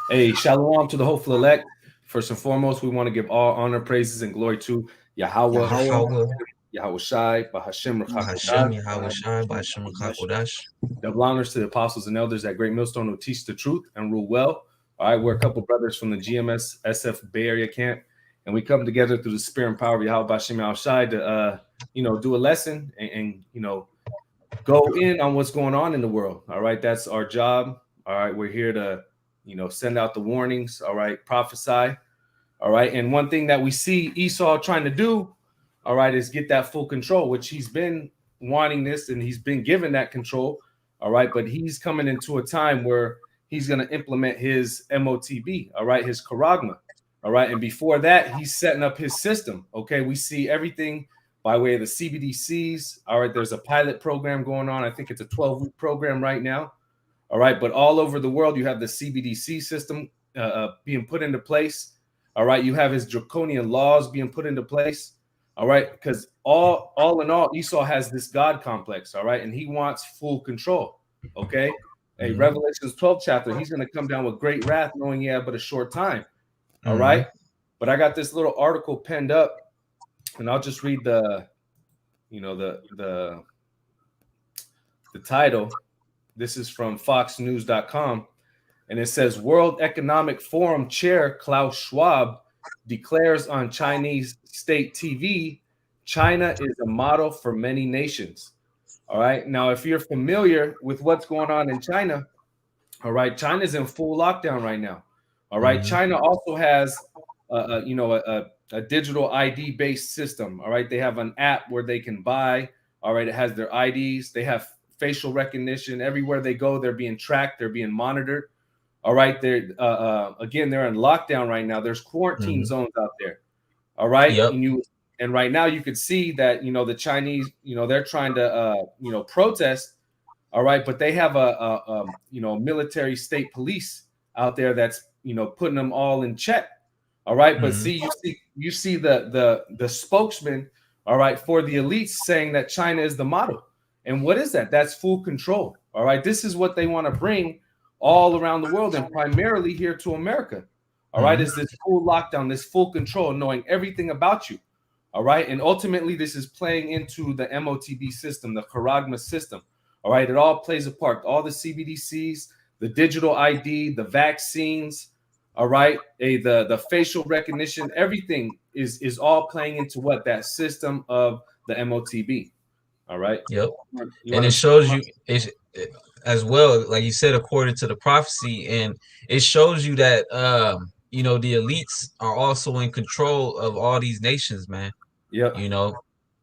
Hey, shalom to the hopeful elect. First and foremost, we want to give all honor, praises, and glory to Yahweh, Yahweh, Yahweh Shai, Bahashem Bahashem, Rachakodah. Yahweh Shai, Bahashem Kakodash. Double honors to the apostles and elders at Great Millstone who teach the truth and rule well. All right, we're a couple brothers from the GMS SF Bay Area camp, and we come together through the spirit and power of Yahweh Bahashem Yahweh Shai to, do a lesson and go in on what's going on in the world. All right, that's our job. All right, we're here to, send out the warnings. All right, prophesy. All right, and one thing that we see Esau trying to do, all right, is get that full control, which he's been wanting this and he's been given that control. All right, but he's coming into a time where he's going to implement his MOTB. All right, his charagma. All right, and before that, he's setting up his system. Okay, we see everything by way of the CBDCs. All right, there's a pilot program going on. I think it's a 12-week program right now. All right, but all over the world, you have the CBDC system being put into place. All right, you have his draconian laws being put into place. All right, because all in all, Esau has this God complex. All right, and he wants full control. Okay, a Revelations 12 chapter, he's going to come down with great wrath, knowing he had but a short time. All right, but I got this little article penned up, and I'll just read the title. This is from foxnews.com, and it says World Economic Forum chair Klaus Schwab declares on Chinese state TV, China is a model for many nations. All right. Now, if you're familiar with what's going on in China, all right, China's in full lockdown right now. All right. China also has, a digital ID based system. All right. They have an app where they can buy. All right. It has their IDs. They have facial recognition. Everywhere they go, they're being tracked. They're being monitored. All right. They're again, they're in lockdown right now. There's quarantine zones out there. All right. Yep. And right now you could see that, the Chinese, they're trying to, protest. All right. But they have a military state police out there that's, putting them all in check. All right. But you see the spokesman, all right, for the elites saying that China is the model. And what is that? That's full control. All right. This is what they want to bring all around the world and primarily here to America. All right. Is this full lockdown, this full control, knowing everything about you. All right. And ultimately, this is playing into the MOTB system, the charagma system. All right. It all plays a part. All the CBDCs, the digital ID, the vaccines. All right. The facial recognition, everything is all playing into what? That system of the MOTB. All right. Yep. And it shows you as well, like you said, according to the prophecy, and it shows you that the elites are also in control of all these nations, man. Yeah.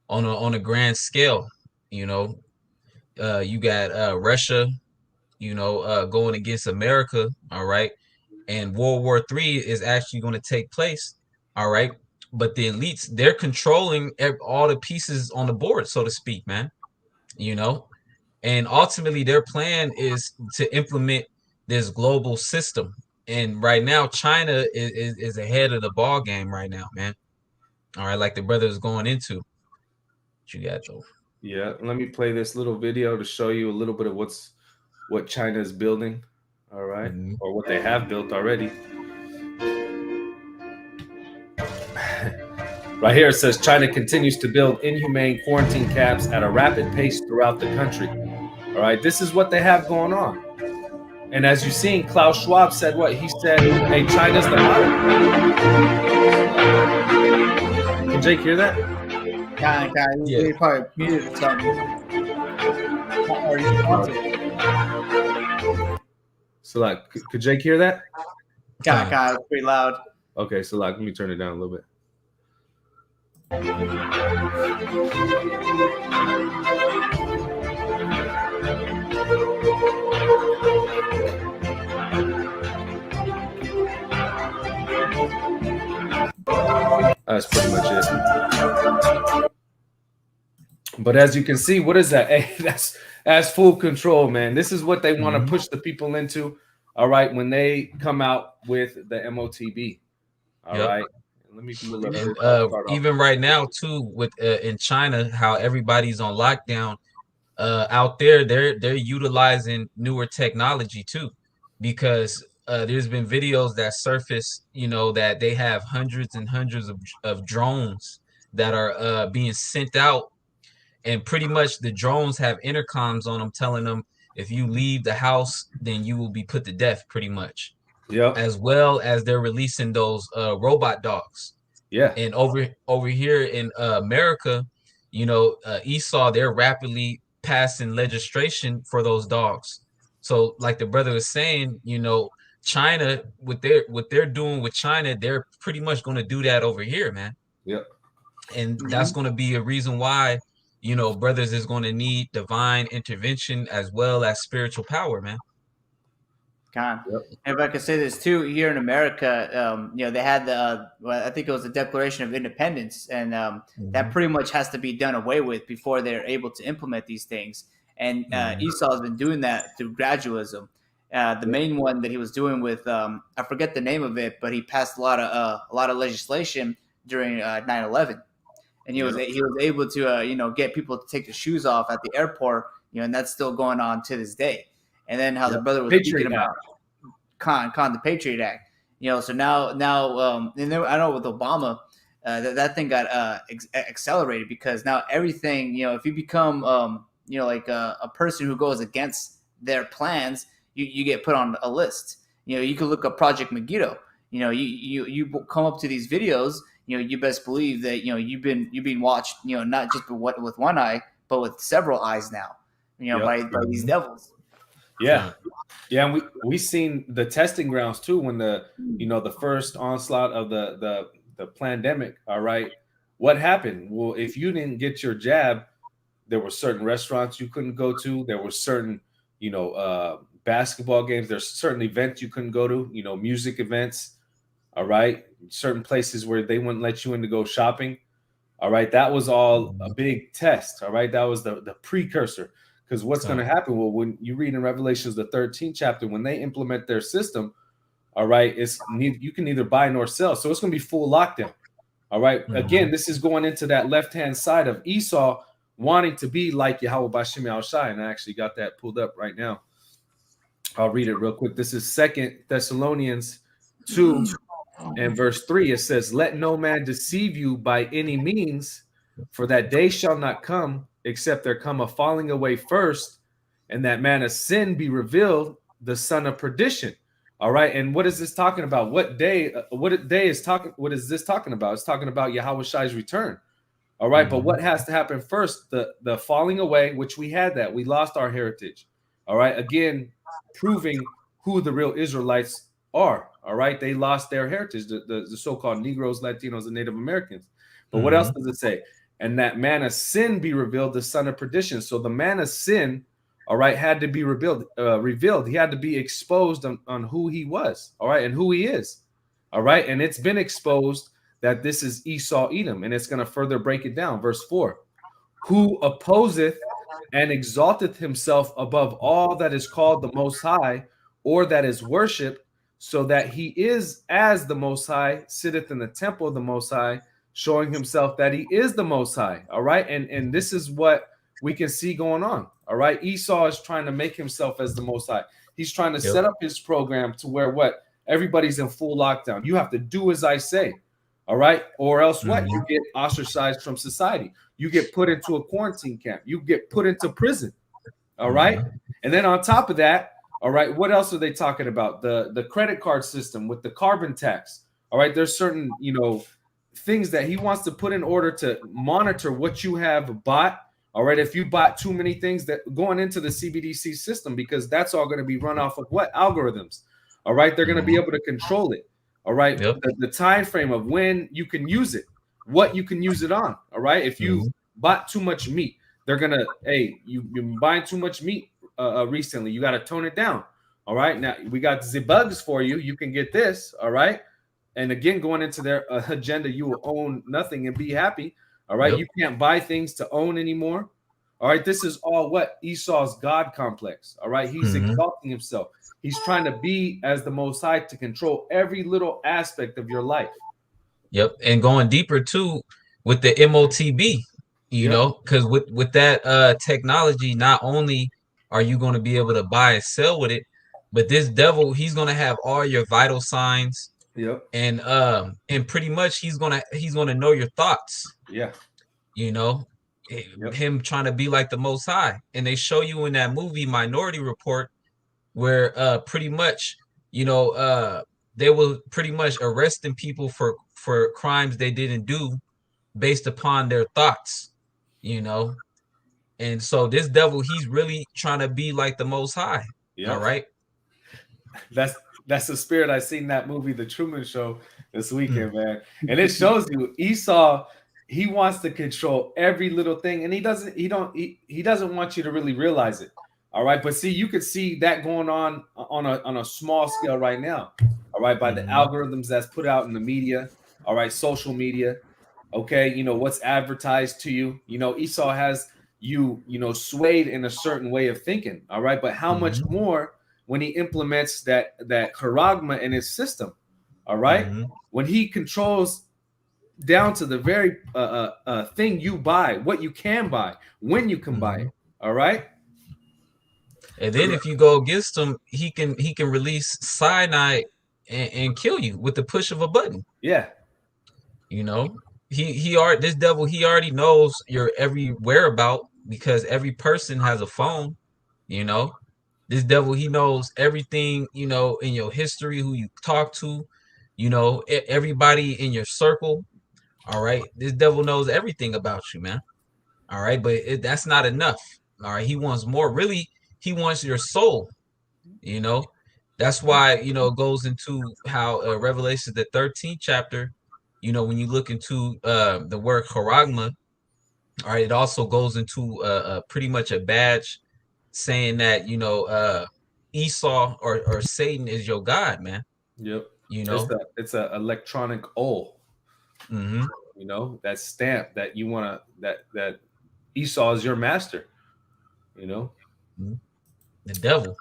On a grand scale. You got Russia, going against America, all right. And World War III is actually going to take place, all right. But the elites, they're controlling all the pieces on the board, so to speak, man. And ultimately their plan is to implement this global system. And right now, China is ahead of the ball game right now, man. All right, like the brother is going into. What you got, though? Yeah, let me play this little video to show you a little bit of what China is building. All right, or what they have built already. Right here it says China continues to build inhumane quarantine camps at a rapid pace throughout the country. All right, this is what they have going on. And as you've seen, Klaus Schwab said what? He said, hey, China's the model. Can Jake hear that? We probably muted something. So, like, could Jake hear that? It's pretty loud. Okay, so, like, let me turn it down a little bit. That's pretty much it. But as you can see, what is that? Hey, that's full control, man. This is what they want to push the people into. All right, when they come out with the MOTB. All right. Let me even right now too, with in China, how everybody's on lockdown. Out there, they're utilizing newer technology too, because there's been videos that surface, you know, that they have hundreds and hundreds of drones that are being sent out, and pretty much the drones have intercoms on them telling them if you leave the house, then you will be put to death, pretty much. Yep. As well as they're releasing those robot dogs. Yeah. And over here in America, you know, Esau, they're rapidly passing legislation for those dogs. So, like the brother was saying, you know, China, what they're doing with China, they're pretty much going to do that over here, man. Yep. And that's going to be a reason why, you know, brothers is going to need divine intervention as well as spiritual power, man. Yep. And if I could say this too, here in America, you know, they had the, I think it was the Declaration of Independence, and that pretty much has to be done away with before they're able to implement these things. And Esau has been doing that through gradualism. The main one that he was doing with, I forget the name of it, but he passed a lot of legislation during 9/11, and he was able to you know, get people to take their shoes off at the airport, you know, and that's still going on to this day. And then how the brother was speaking about the Patriot Act, you know. So now, and then I know with Obama, that thing got accelerated, because now everything, you know, if you become, you know, like a person who goes against their plans, you get put on a list. You know, you can look up Project Megiddo. You know, you come up to these videos. You know, you best believe that, you know, you've been watched. You know, not just with one eye, but with several eyes now. You know, by these devils. Yeah. Yeah, and we seen the testing grounds too when the, you know, the first onslaught of the pandemic. All right, what happened? Well, if you didn't get your jab, there were certain restaurants you couldn't go to. There were certain, you know, basketball games. There's certain events you couldn't go to. You know, music events. All right, certain places where they wouldn't let you in to go shopping. All right, that was all a big test. All right, that was the precursor. Because what's going to happen? Well, when you read in Revelations, the 13th chapter, when they implement their system, all right, you can neither buy nor sell. So it's going to be full lockdown. All right. Again, this is going into that left-hand side of Esau wanting to be like Yahweh Bashim Al-Shai. And I actually got that pulled up right now. I'll read it real quick. This is 2 Thessalonians 2 and verse 3. It says, "Let no man deceive you by any means, for that day shall not come, except there come a falling away first, and that man of sin be revealed, the son of perdition." All right. And what is this talking about? What day is this talking about? It's talking about Yahweh Shai's return. All right. But what has to happen first? The falling away, which we had that. We lost our heritage. All right. Again, proving who the real Israelites are. All right. They lost their heritage, the so-called Negroes, Latinos, and Native Americans. But what else does it say? And that man of sin be revealed, the son of perdition. So the man of sin, all right, had to be revealed. He had to be exposed on who he was, all right, and who he is, all right. And it's been exposed that this is Esau Edom, and it's going to further break it down. Verse 4, who opposeth and exalteth himself above all that is called the Most High, or that is worshipped, so that he is as the Most High, sitteth in the temple of the Most High, showing himself that he is the Most High. All right. And this is what we can see going on. All right. Esau is trying to make himself as the Most High. He's trying to set up his program to where everybody's in full lockdown. You have to do as I say. All right. Or else what? You get ostracized from society. You get put into a quarantine camp. You get put into prison. All right. And then on top of that, all right, what else are they talking about? The credit card system with the carbon tax. All right. There's certain, you know, things that he wants to put in order to monitor what you have bought. All right. If you bought too many things that going into the CBDC system, because that's all going to be run off of what algorithms. All right. They're going to be able to control it. All right. The time frame of when you can use it, what you can use it on. All right. If you bought too much meat, they're going to, hey, you've been buying too much meat recently. You got to tone it down. All right. Now we got the bugs for you. You can get this. All right. And again, going into their agenda, you will own nothing and be happy. All right. You can't buy things to own anymore. All right. This is all what Esau's God complex. All right. He's exalting himself. He's trying to be as the Most High to control every little aspect of your life. Yep. And going deeper too with the MOTB, you know, because with that technology, not only are you going to be able to buy and sell with it, But this devil, he's gonna have all your vital signs, Yep. and pretty much he's gonna know your thoughts. Yeah. You know, him trying to be like the Most High, and they show you in that movie Minority Report where pretty much they were pretty much arresting people for crimes they didn't do based upon their thoughts, and so this devil, he's really trying to be like the Most High. All right. That's the spirit I seen that movie, The Truman Show, this weekend, man. And it shows you Esau, he wants to control every little thing, and he doesn't want you to really realize it. All right. But see, you could see that going on a small scale right now. All right. By the algorithms that's put out in the media. All right. Social media. Okay. What's advertised to you. Esau has you swayed in a certain way of thinking. All right. But how much more when he implements that charagma in his system. All right. When he controls down to the very thing you buy, what you can buy, when you can buy it. All right. And then if you go against him, he can release cyanide and kill you with the push of a button. Yeah. This devil, he already knows your every whereabout because every person has a phone. This devil, he knows everything, in your history, who you talk to, everybody in your circle. All right. This devil knows everything about you, man. All right. But that's not enough. All right. He wants more. Really, he wants your soul. That's why, it goes into how Revelation, the 13th chapter, when you look into the word charagma, all right, it also goes into pretty much a badge saying that, Esau or Satan is your God, man. Yep. It's a electronic O. That stamp that you want to, that Esau is your master, the devil.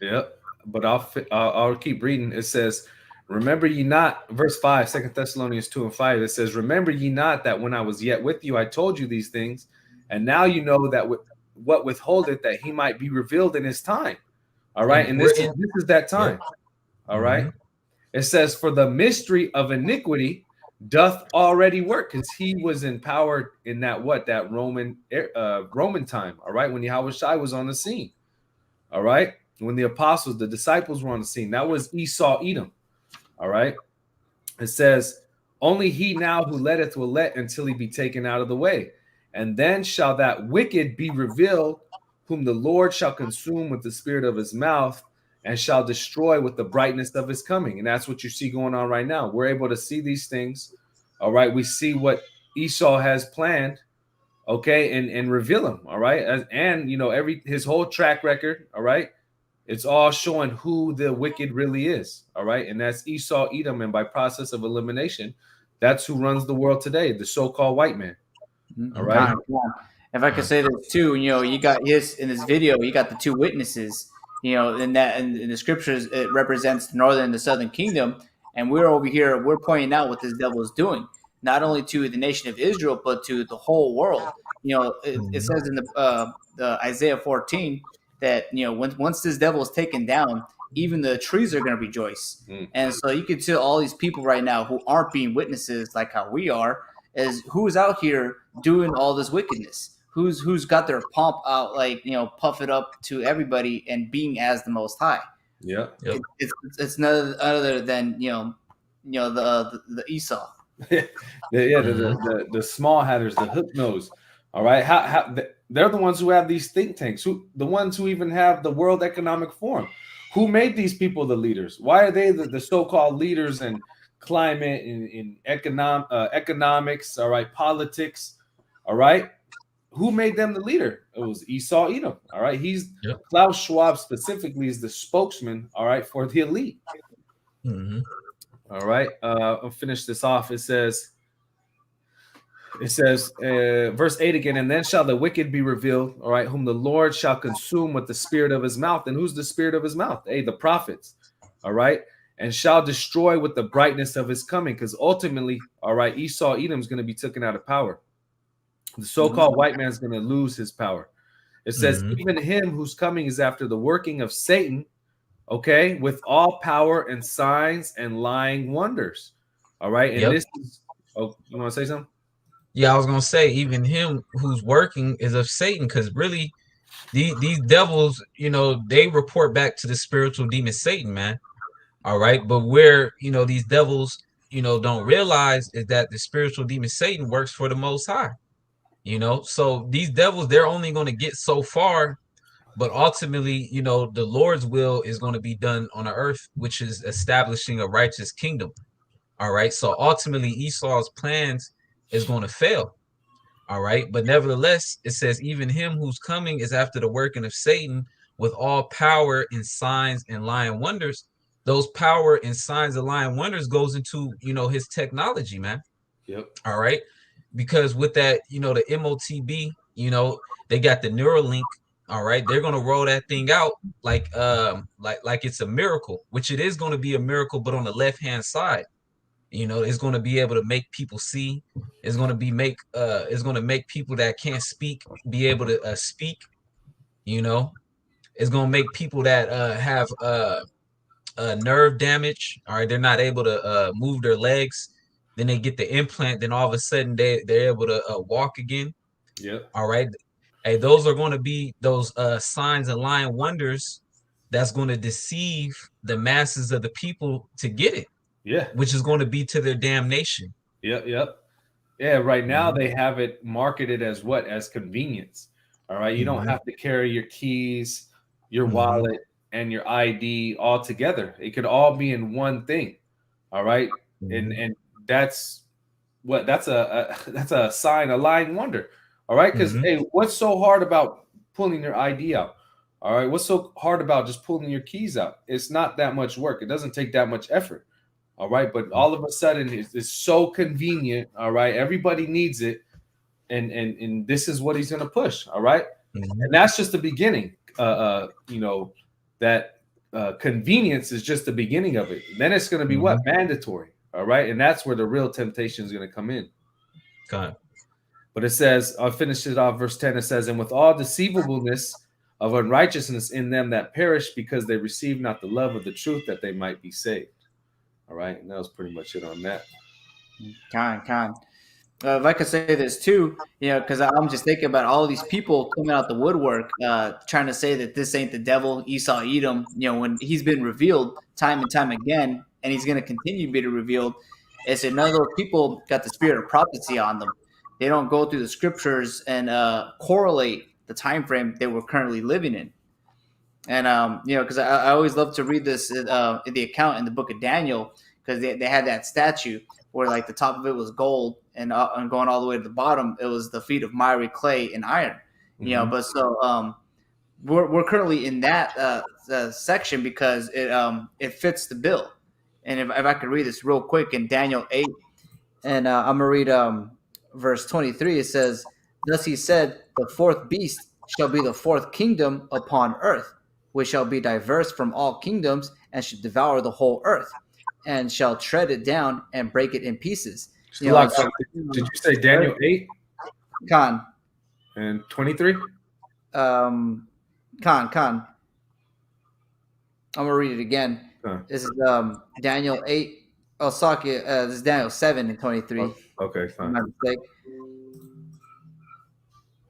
Yep. But I'll keep reading. It says, remember ye not, verse 5, 2 Thessalonians 2:5, it says, remember ye not that when I was yet with you, I told you these things, and now you know that what withholdeth, that he might be revealed in his time. All right. And this is that time. All right. It says, for the mystery of iniquity doth already work, because he was in power in that Roman time. All right. When Yahushua was on the scene. All right. When the disciples were on the scene, that was Esau Edom. All right. It says, only he now who letteth will let until he be taken out of the way. And then shall that wicked be revealed, whom the Lord shall consume with the spirit of his mouth, and shall destroy with the brightness of his coming. And that's what you see going on right now. We're able to see these things. All right. We see what Esau has planned. Okay. And reveal him. All right. And his whole track record. All right. It's all showing who the wicked really is. All right. And that's Esau Edom. And by process of elimination, that's who runs the world today, the so-called white man. All right. If I could say this too, you got in this video, you got the two witnesses, in the scriptures, it represents the northern and the southern kingdom. And we're over here, we're pointing out what this devil is doing, not only to the nation of Israel, but to the whole world. It says in the Isaiah 14 that, once this devil is taken down, even the trees are going to rejoice. And so you can tell all these people right now who aren't being witnesses like how we are, is who's out here doing all this wickedness, who's got their pomp out, like, puff it up to everybody and being as the Most High. Yeah. Yep. It's none other than, the Esau. The small hatters, the hook nose. All right. How they're the ones who have these think tanks, the ones who even have the World Economic Forum. Who made these people the leaders? Why are they the so-called leaders in climate, in economics, all right, politics, all right? Who made them the leader? It was Esau Edom, all right? Klaus Schwab specifically is the spokesman, all right, for the elite. All right, I'll finish this off. It says, verse 8 again, and then shall the wicked be revealed, all right, whom the Lord shall consume with the spirit of his mouth. And who's the spirit of his mouth? Hey, the prophets, all right, and shall destroy with the brightness of his coming. Because ultimately, all right, Esau Edom is going to be taken out of power. The so-called white man is going to lose his power. It says, even him whose coming is after the working of Satan, okay, with all power and signs and lying wonders. All right, and Yep. this is. Oh, you want to say something? Yeah, I was gonna say even him who's working is of Satan, because really these devils, they report back to the spiritual demon Satan, man. All right, but where these devils, don't realize is that the spiritual demon Satan works for the Most High. So these devils, they're only going to get so far, but ultimately, the Lord's will is going to be done on the earth, which is establishing a righteous kingdom. All right, so ultimately Esau's plans is going to fail. All right, but nevertheless, it says even him who's coming is after the working of Satan with all power and signs and lying wonders. Those power and signs and lying wonders goes into his technology, man. Yep. All right, because with that, the MOTB, they got the Neuralink. All right, they're gonna roll that thing out like it's a miracle, which it is going to be a miracle, but on the left hand side. It's going to be able to make people see. It's going to it's going to make people that can't speak be able to speak. It's going to make people that have nerve damage. All right, they're not able to move their legs. Then they get the implant. Then all of a sudden they're able to walk again. Yep. All right. Hey, those are going to be those signs and lying wonders that's going to deceive the masses of the people to get it. Yeah. Which is going to be to their damnation. Yep. Yep. Yeah. Right now they have it marketed as what? As convenience. All right. You don't have to carry your keys, your wallet, and your ID all together. It could all be in one thing. All right. And that's a sign, a lying wonder. All right. Because hey, what's so hard about pulling your ID out? All right. What's so hard about just pulling your keys out? It's not that much work. It doesn't take that much effort. All right. But all of a sudden it's so convenient. All right. Everybody needs it. And this is what he's going to push. All right. And that's just the beginning. That convenience is just the beginning of it. Then it's going to be what? Mandatory. All right. And that's where the real temptation is going to come in. God. But it says, I'll finish it off, verse 10. It says, and with all deceivableness of unrighteousness in them that perish, because they receive not the love of the truth, that they might be saved. All right. And that was pretty much it on that. Con. If I could say this too, because I'm just thinking about all these people coming out the woodwork, trying to say that this ain't the devil, Esau, Edom, when he's been revealed time and time again, and he's going to continue to be revealed. It's none of those people got the spirit of prophecy on them. They don't go through the scriptures and correlate the time frame that we're currently living in. And because I always love to read this in the account in the book of Daniel, because they had that statue where like the top of it was gold and going all the way to the bottom, it was the feet of miry clay and iron. But so we're currently in that section because it fits the bill. And if I could read this real quick in Daniel 8, and I'm gonna read verse 23. It says, "Thus he said, the fourth beast shall be the fourth kingdom upon earth, which shall be diverse from all kingdoms, and should devour the whole earth, and shall tread it down and break it in pieces." Did you say Daniel 8? Con. And 23? Con. I'm gonna read it again. This is Daniel 8. This is Daniel 7 and 23. Okay, fine. My mistake.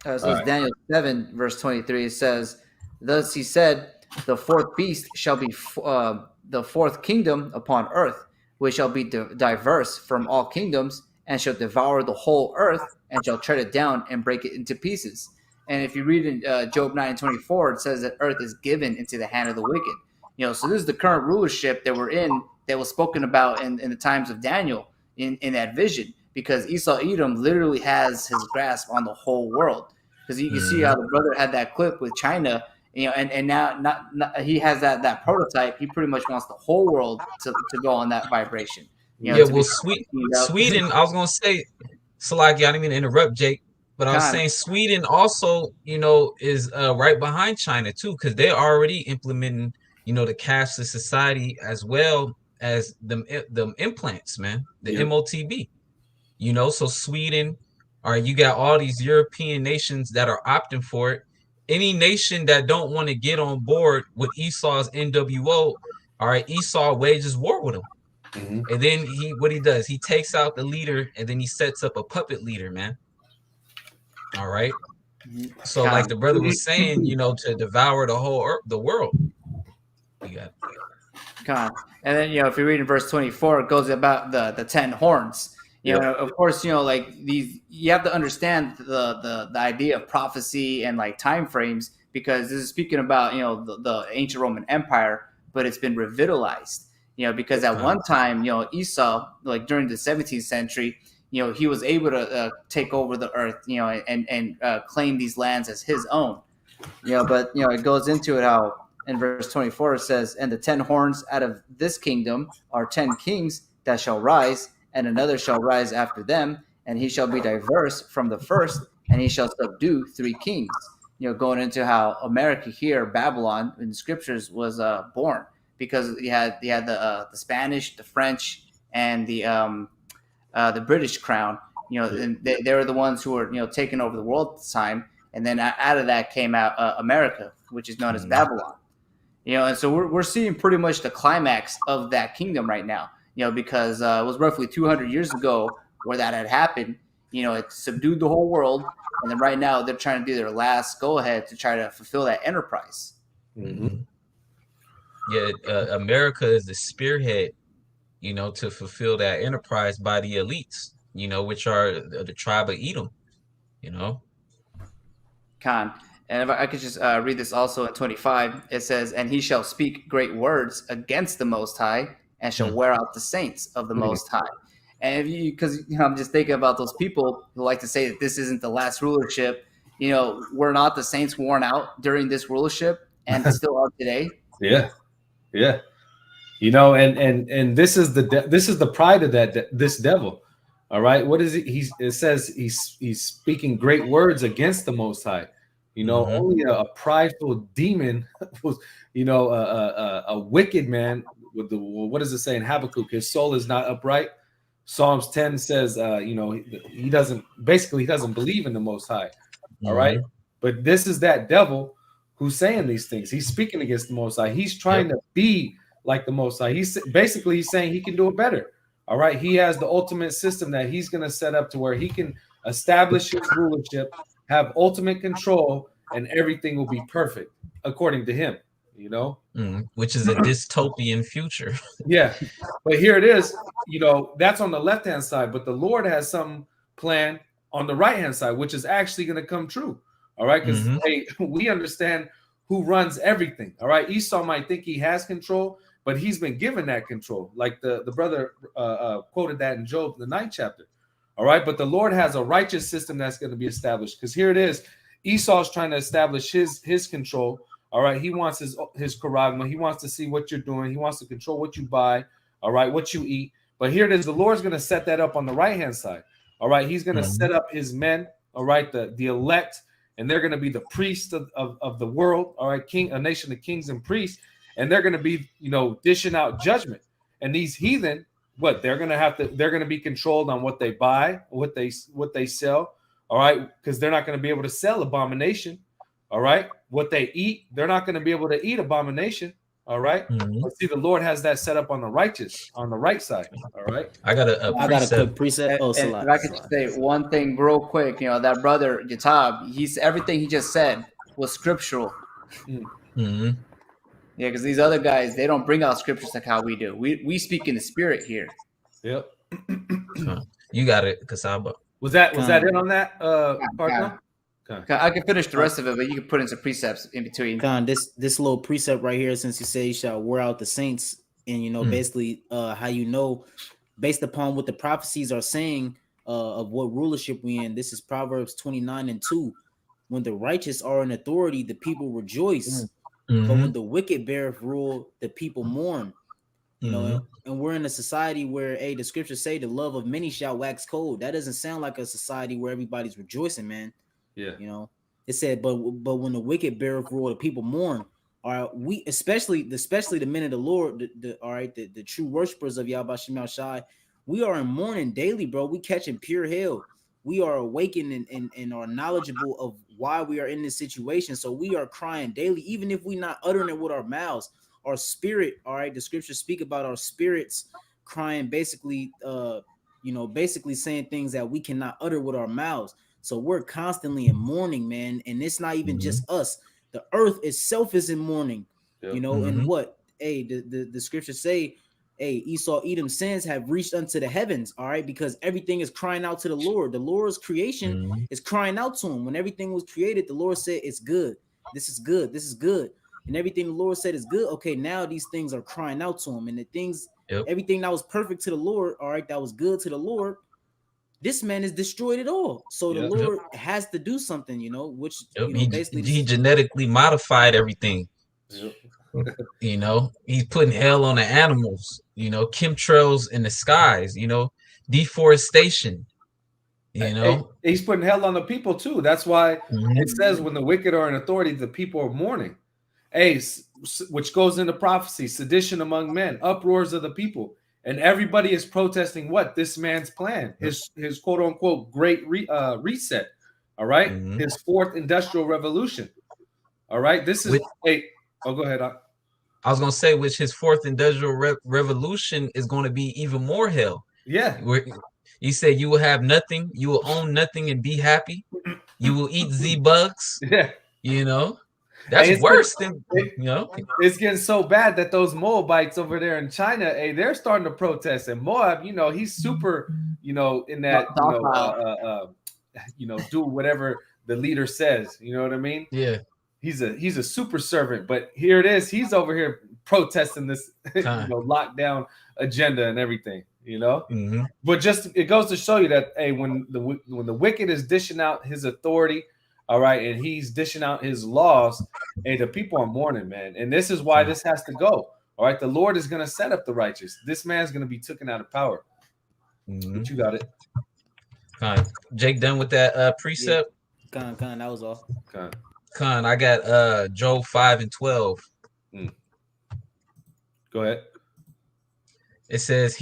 So it's Daniel 7, verse 23. It says, "Thus he said, the fourth beast shall be the fourth kingdom upon earth, which shall be diverse from all kingdoms, and shall devour the whole earth, and shall tread it down and break it into pieces." And if you read in Job 9:24, it says that earth is given into the hand of the wicked. So this is the current rulership that we're in, that was spoken about in the times of Daniel in that vision, because Esau Edom literally has his grasp on the whole world. Because you can see how the brother had that clip with China, and now not he has that prototype. He pretty much wants the whole world to go on that vibration. Sweden. I was gonna say, Salaki, I didn't mean to interrupt, Jake, but I was saying Sweden also, is right behind China too, because they're already implementing, the cashless society as well as the implants, man, the MOTB. So Sweden, or you got all these European nations that are opting for it. any nation that don't want to get on board with Esau's NWO, all right, Esau wages war with him. Mm-hmm. And then what he does, he takes out the leader and then he sets up a puppet leader, man. All right. So like the brother was saying, to devour the whole earth, the world. You got God. And then, if you read in verse 24, it goes about the 10 horns. Of course, like these, you have to understand the idea of prophecy and like time frames, because this is speaking about, the ancient Roman Empire, but it's been revitalized, because at one time, Esau, like during the 17th century, he was able to take over the earth, and claim these lands as his own. But it goes into it how in verse 24 it says, "And the 10 horns out of this kingdom are 10 kings that shall rise, and another shall rise after them, and he shall be diverse from the first, and he shall subdue 3 kings." Going into how America here, Babylon, in the scriptures was born, because you had the Spanish, the French, and the British crown. And they were the ones who were taking over the world at the time. And then out of that came out America, which is known as Babylon. And so we're seeing pretty much the climax of that kingdom right now. Because it was roughly 200 years ago where that had happened. It subdued the whole world, and then right now they're trying to do their last go ahead to try to fulfill that enterprise. Mm-hmm. Yeah, America is the spearhead, to fulfill that enterprise by the elites, which are the tribe of Edom, Khan. And if I could just read this also in 25, it says, "And he shall speak great words against the Most High, and shall wear out the saints of the Most High." And because I'm just thinking about those people who like to say that this isn't the last rulership. Were not the saints worn out during this rulership, and still are today? Yeah. And this is the pride of this devil. All right, what is it? It says he's speaking great words against the Most High. Only a prideful demon was, a wicked man with what does it say in Habakkuk? His soul is not upright. Psalms 10 says, he doesn't believe in the Most High. All right, but this is that devil who's saying these things. He's speaking against the Most High. He's trying to be like the Most High. He's saying he can do it better. All right, he has the ultimate system that he's going to set up to where he can establish his rulership, have ultimate control, and everything will be perfect according to him. Which is a dystopian future. Yeah, but here it is. That's on the left-hand side, but the Lord has some plan on the right-hand side, which is actually going to come true. All right, because we understand who runs everything. All right, Esau might think he has control, but he's been given that control. Like the brother quoted that in Job, the 9th chapter. All right, but the Lord has a righteous system that's going to be established. Because here it is, Esau's trying to establish his control. All right, he wants his charagma. He wants to see what you're doing. He wants to control what you buy. All right, what you eat. But here it is, the Lord's going to set that up on the right-hand side. All right, he's going to set up his men. All right, the elect, and they're going to be the priests of the world. All right, a nation of kings and priests, and they're going to be dishing out judgment. And these heathen, they're going to be controlled on what they buy, what they sell. All right, because they're not going to be able to sell abomination. All right, what they eat, they're not going to be able to eat abomination. All right, but see, the Lord has that set up on the right side. All right, I got a quick precept. And if I could say one thing real quick, that brother Yatab, everything he just said was scriptural. Mm-hmm. Yeah, because these other guys, they don't bring out scriptures like how we do. We speak in the spirit here. Yep. You got it, Kasaba. Was that it on that part? I can finish the rest of it, but you can put in some precepts in between. This little precept right here, since you say you shall wear out the saints, and basically how based upon what the prophecies are saying of what rulership we in. This is Proverbs 29:2. When the righteous are in authority, the people rejoice. But when the wicked beareth rule, the people mourn. And we're in a society where, the scriptures say the love of many shall wax cold. That doesn't sound like a society where everybody's rejoicing, man. Yeah. It said, but when the wicked beareth rule, the people mourn. All right, we especially the men of the Lord, the true worshipers of Yahweh Shai, we are in mourning daily, bro. We catching pure hell. we are awakened and are knowledgeable of why we are in this situation. So we are crying daily, even if we're not uttering it with our mouths. Our spirit, all right, the scriptures speak about our spirits crying, basically, basically saying things that we cannot utter with our mouths. So we're constantly in mourning, man. And it's not even just us. The earth itself is in mourning, and what? Hey, the scriptures say, hey, Esau, Edom's sins have reached unto the heavens, all right, because everything is crying out to the Lord. The Lord's creation is crying out to him. When everything was created, the Lord said, it's good. This is good. This is good. And everything the Lord said is good. Okay, now these things are crying out to him. And the things, everything that was perfect to the Lord, all right, that was good to the Lord, this man has destroyed it all. So the Lord has to do something, which, basically he genetically modified everything. He's putting hell on the animals, chemtrails in the skies, deforestation, he's putting hell on the people too. That's why it says when the wicked are in authority, the people are mourning. Which goes into prophecy, sedition among men, uproars of the people, and everybody is protesting what? This man's plan, his quote unquote great reset. All right, his fourth industrial revolution. All right, this is go ahead. I was gonna say, which his fourth industrial revolution is going to be even more hell. Yeah, he said you will have nothing, you will own nothing and be happy. You will eat Z-bugs. Yeah, that's worse than It's getting so bad that those Moabites over there in China, they're starting to protest. And Moab, he's super, in that, do whatever the leader says. You know what I mean? Yeah. He's a super servant, but here it is. He's over here protesting this lockdown agenda and everything, But just it goes to show you that when the wicked is dishing out his authority, all right, and he's dishing out his laws, the people are mourning, man. And this is why this has to go. All right, the Lord is going to set up the righteous. This man's going to be taken out of power. But you got it. Jake, done with that precept? Con, that was all. Con, I got Job 5:12. Go ahead. It says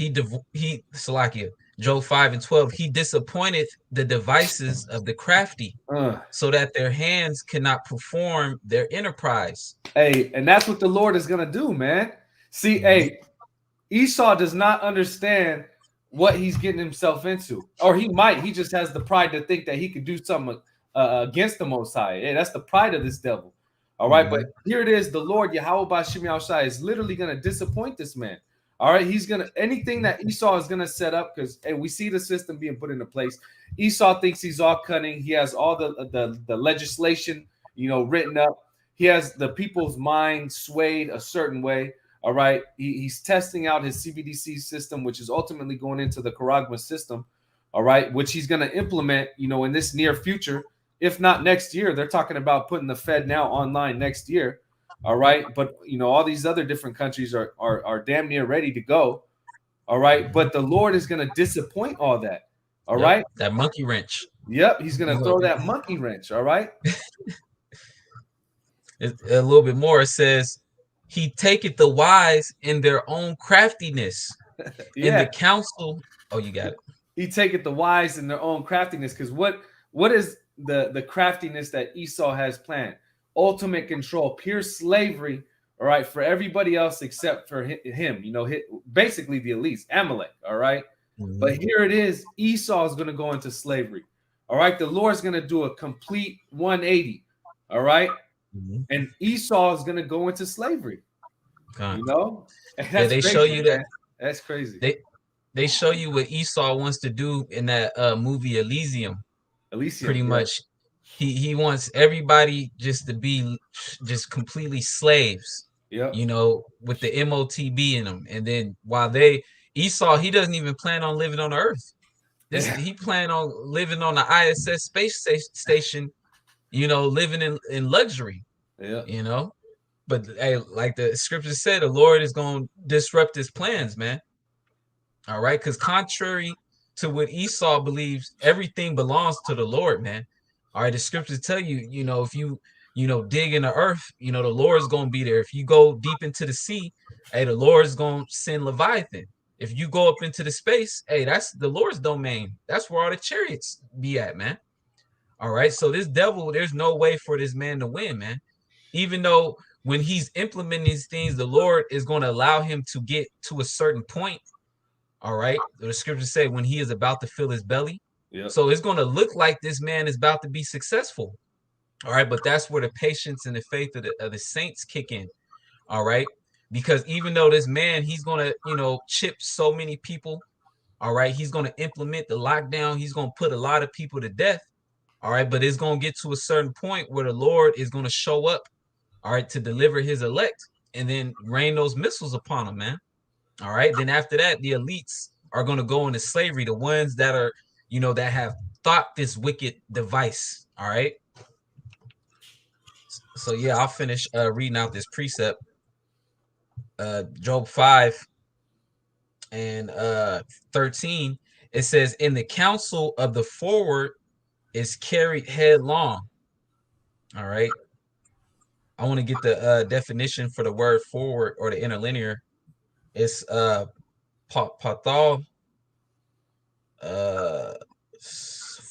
Job 5:12, he disappointed the devices of the crafty so that their hands cannot perform their enterprise. And that's what the Lord is going to do, man. See, Esau does not understand what he's getting himself into. Or he just has the pride to think that he could do something against the Most High. That's the pride of this devil. All right, but here it is. The Lord, Yahweh Bashim Yahushai, is literally going to disappoint this man. All right, he's gonna anything that Esau is gonna set up, because we see the system being put into place. Esau thinks he's all cunning. He has all the legislation, written up. He has the people's mind swayed a certain way. All right, he's testing out his CBDC system, which is ultimately going into the Karagma system. All right, which he's gonna implement, in this near future, if not next year. They're talking about putting the Fed now online next year. All right, but all these other different countries are damn near ready to go. All right, but the Lord is going to disappoint all that. All right, that monkey wrench. Yep, he's going to throw that monkey wrench. All right. A little bit more. It says, he taketh the wise in their own craftiness. In the council. Oh, you got it. He taketh the wise in their own craftiness, because what is the craftiness that Esau has planned? Ultimate control, pure slavery, all right, for everybody else except for him, basically the elites, Amalek, all right? But here it is, Esau is going to go into slavery, all right? The Lord's going to do a complete 180, all right? And Esau is going to go into slavery, They crazy, show you that. That's crazy. They show you what Esau wants to do in that movie Elysium. Pretty much. He wants everybody just to be just completely slaves, with the MOTB in them. And then while Esau, he doesn't even plan on living on the earth. He planned on living on the ISS space station, living in luxury, But like the scripture said, the Lord is going to disrupt his plans, man. All right. Because contrary to what Esau believes, everything belongs to the Lord, man. All right, the scriptures tell you, if you, dig in the earth, the Lord's going to be there. If you go deep into the sea, the Lord's going to send Leviathan. If you go up into the space, hey, that's the Lord's domain. That's where all the chariots be at, man. All right. So this devil, there's no way for this man to win, man. Even though when he's implementing these things, the Lord is going to allow him to get to a certain point. All right. The scriptures say when he is about to fill his belly. Yep. So it's going to look like this man is about to be successful. All right. But that's where the patience and the faith of the saints kick in. All right. Because even though this man, he's going to, chip so many people. All right. He's going to implement the lockdown. He's going to put a lot of people to death. All right. But it's going to get to a certain point where the Lord is going to show up. All right. To deliver his elect and then rain those missiles upon them, man. All right. Then after that, the elites are going to go into slavery. The ones that are, that have thought this wicked device. All right. So, yeah, I'll finish reading out this precept. Job 5 and 13. It says, in the counsel of the forward is carried headlong. All right. I want to get the definition for the word forward or the interlinear. It's pathal,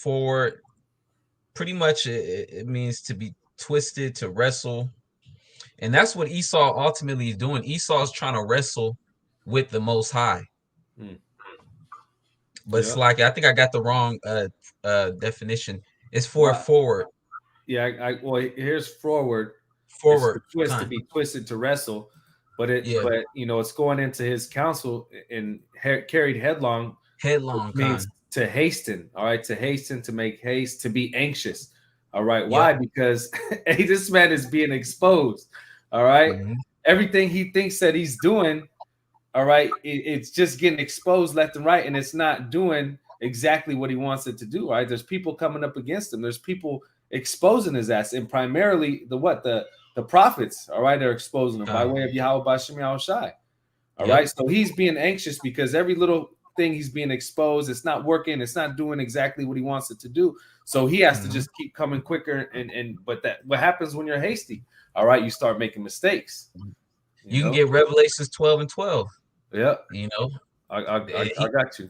forward. Pretty much it means to be twisted, to wrestle. And that's what Esau ultimately is doing. Esau is trying to wrestle with the Most High. But it's like, I think I got the wrong definition. It's for forward. Yeah, well, here's forward. Forward. To be twisted to wrestle. But it's going into his counsel and carried headlong. Headlong means to hasten. All right, to hasten, to make haste, to be anxious. All right, why? Because hey, this man is being exposed. All right, everything he thinks that he's doing. All right, it's just getting exposed left and right, and it's not doing exactly what he wants it to do. Right, there's people coming up against him. There's people exposing his ass, and primarily the prophets. All right, they're exposing him by way of Yahweh Bashem Yahushai. All right, so he's being anxious because every little thing he's being exposed, it's not working, it's not doing exactly what he wants it to do. So he has to just keep coming quicker. But what happens when you're hasty? All right, you start making mistakes. You can get Revelations 12 and 12. Yeah, I got you.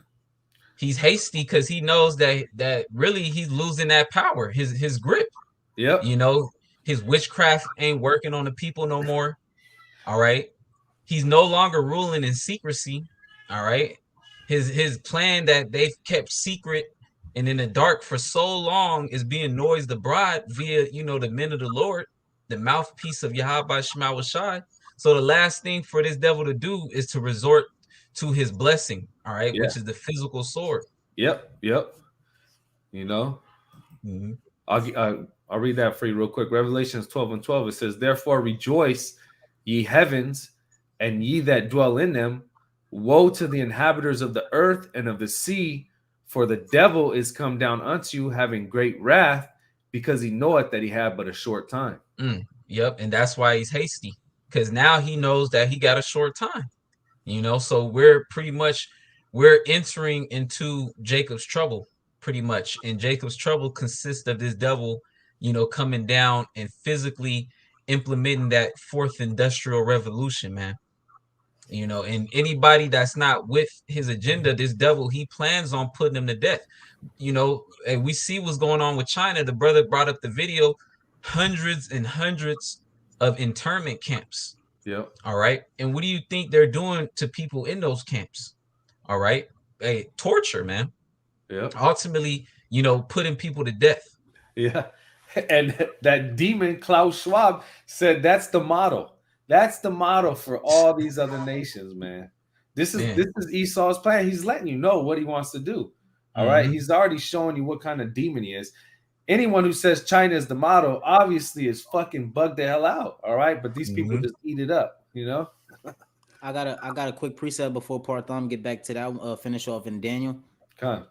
He's hasty because he knows that really he's losing that power, his grip. Yeah, his witchcraft ain't working on the people no more. All right, he's no longer ruling in secrecy. All right, his plan that they've kept secret and in the dark for so long is being noised abroad via the men of the Lord, the mouthpiece of Yahweh Shema Shai. So the last thing for this devil to do is to resort to his blessing, all right, which is the physical sword. Yep. I'll read that for you real quick. Revelations 12 and 12. It says, therefore rejoice, ye heavens, and ye that dwell in them. Woe to the inhabitants of the earth and of the sea, for the devil is come down unto you, having great wrath, because he knoweth that he had but a short time. Yep, and that's why he's hasty, because now he knows that he got a short time. So we're entering into Jacob's trouble, pretty much. And Jacob's trouble consists of this devil, coming down and physically implementing that fourth industrial revolution, man. And anybody that's not with his agenda, this devil, he plans on putting them to death. And we see what's going on with China. The brother brought up the video, hundreds and hundreds of internment camps. Yep. All right. And what do you think they're doing to people in those camps? All right. Hey, torture, man. Yeah. Ultimately, putting people to death. Yeah. And that demon Klaus Schwab said that's the model. That's the model for all these other nations, man. This is Esau's plan. He's letting you know what he wants to do. All right. He's already showing you what kind of demon he is. Anyone who says China is the model obviously is fucking bugged the hell out. All right. But these people just eat it up, I got a quick precept before Partham get back to that. Finish off in Daniel.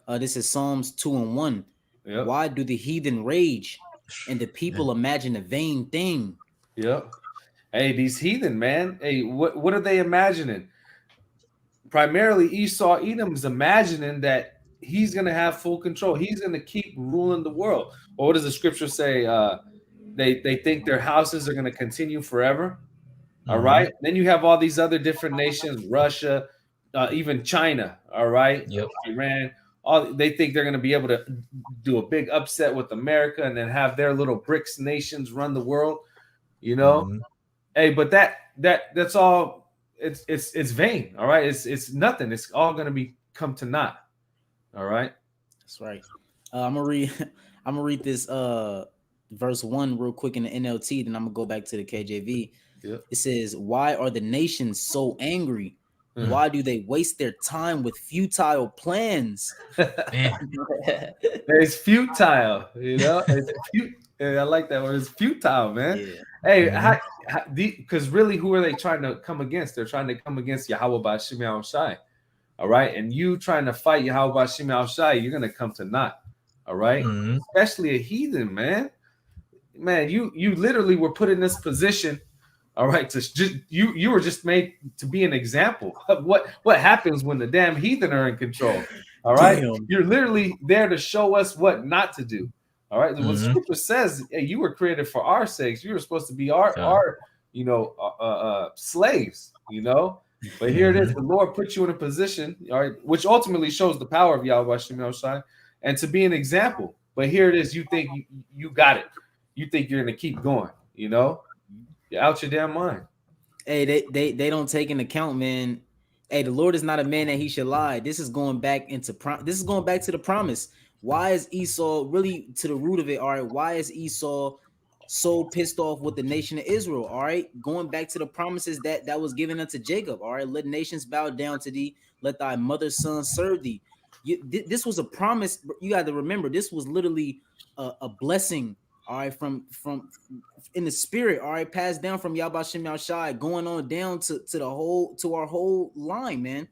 This is Psalms 2 and 1. Yep. Why do the heathen rage and the people imagine a vain thing? Yep. Hey, these heathen, man. Hey, what are they imagining? Primarily, Esau Edom is imagining that he's going to have full control. He's going to keep ruling the world. Or what does the scripture say? They think their houses are going to continue forever. All right. Then you have all these other different nations, Russia, even China, all right, Yep. Iran, all they think they're going to be able to do a big upset with America and then have their little BRICS nations run the world, you know. Mhm. Hey, but that's all. It's vain, all right. It's nothing. It's all going to be come to naught, all right. That's right. I'm gonna read. I'm gonna read this verse 1 real quick in the NLT. Then I'm gonna go back to the KJV. Yep. It says, "Why are the nations so angry? Mhm. Why do they waste their time with futile plans?" Man. It's futile, you know. I like that word. It's futile, man. Yeah. Hey, because really, who are they trying to come against? They're trying to come against Yahweh Bashim Al Shai. All right. And you trying to fight Yahweh Bashim Al Shai, you're going to come to naught. All right? Mhm. Especially a heathen, man. Man, you literally were put in this position. All right, to just you were just made to be an example of what happens when the damn heathen are in control. All right, Damn. you're literally there to show us what not to do. All right, what Mhm. Scripture says, hey, you were created for our sakes. You were supposed to be our slaves. You know, but here it is. The Lord put you in a position, all right, which ultimately shows the power of Yahweh Shemel Shai, and to be an example. But here it is. You think you got it. You think you're gonna keep going. You know. You're out your damn mind. Hey, they don't take into account, man. Hey, the Lord is not a man that he should lie. This is going back into this is going back to the promise. Why is Esau really to the root of it? All right, why is Esau so pissed off with the nation of Israel? All right, going back to the promises that was given unto Jacob. All right, let nations bow down to thee, let thy mother's son serve thee. This was a promise. You got to remember, this was literally a blessing. All right, from in the spirit, all right, passed down from Yahweh Shem Shai, going on down to our whole line, man.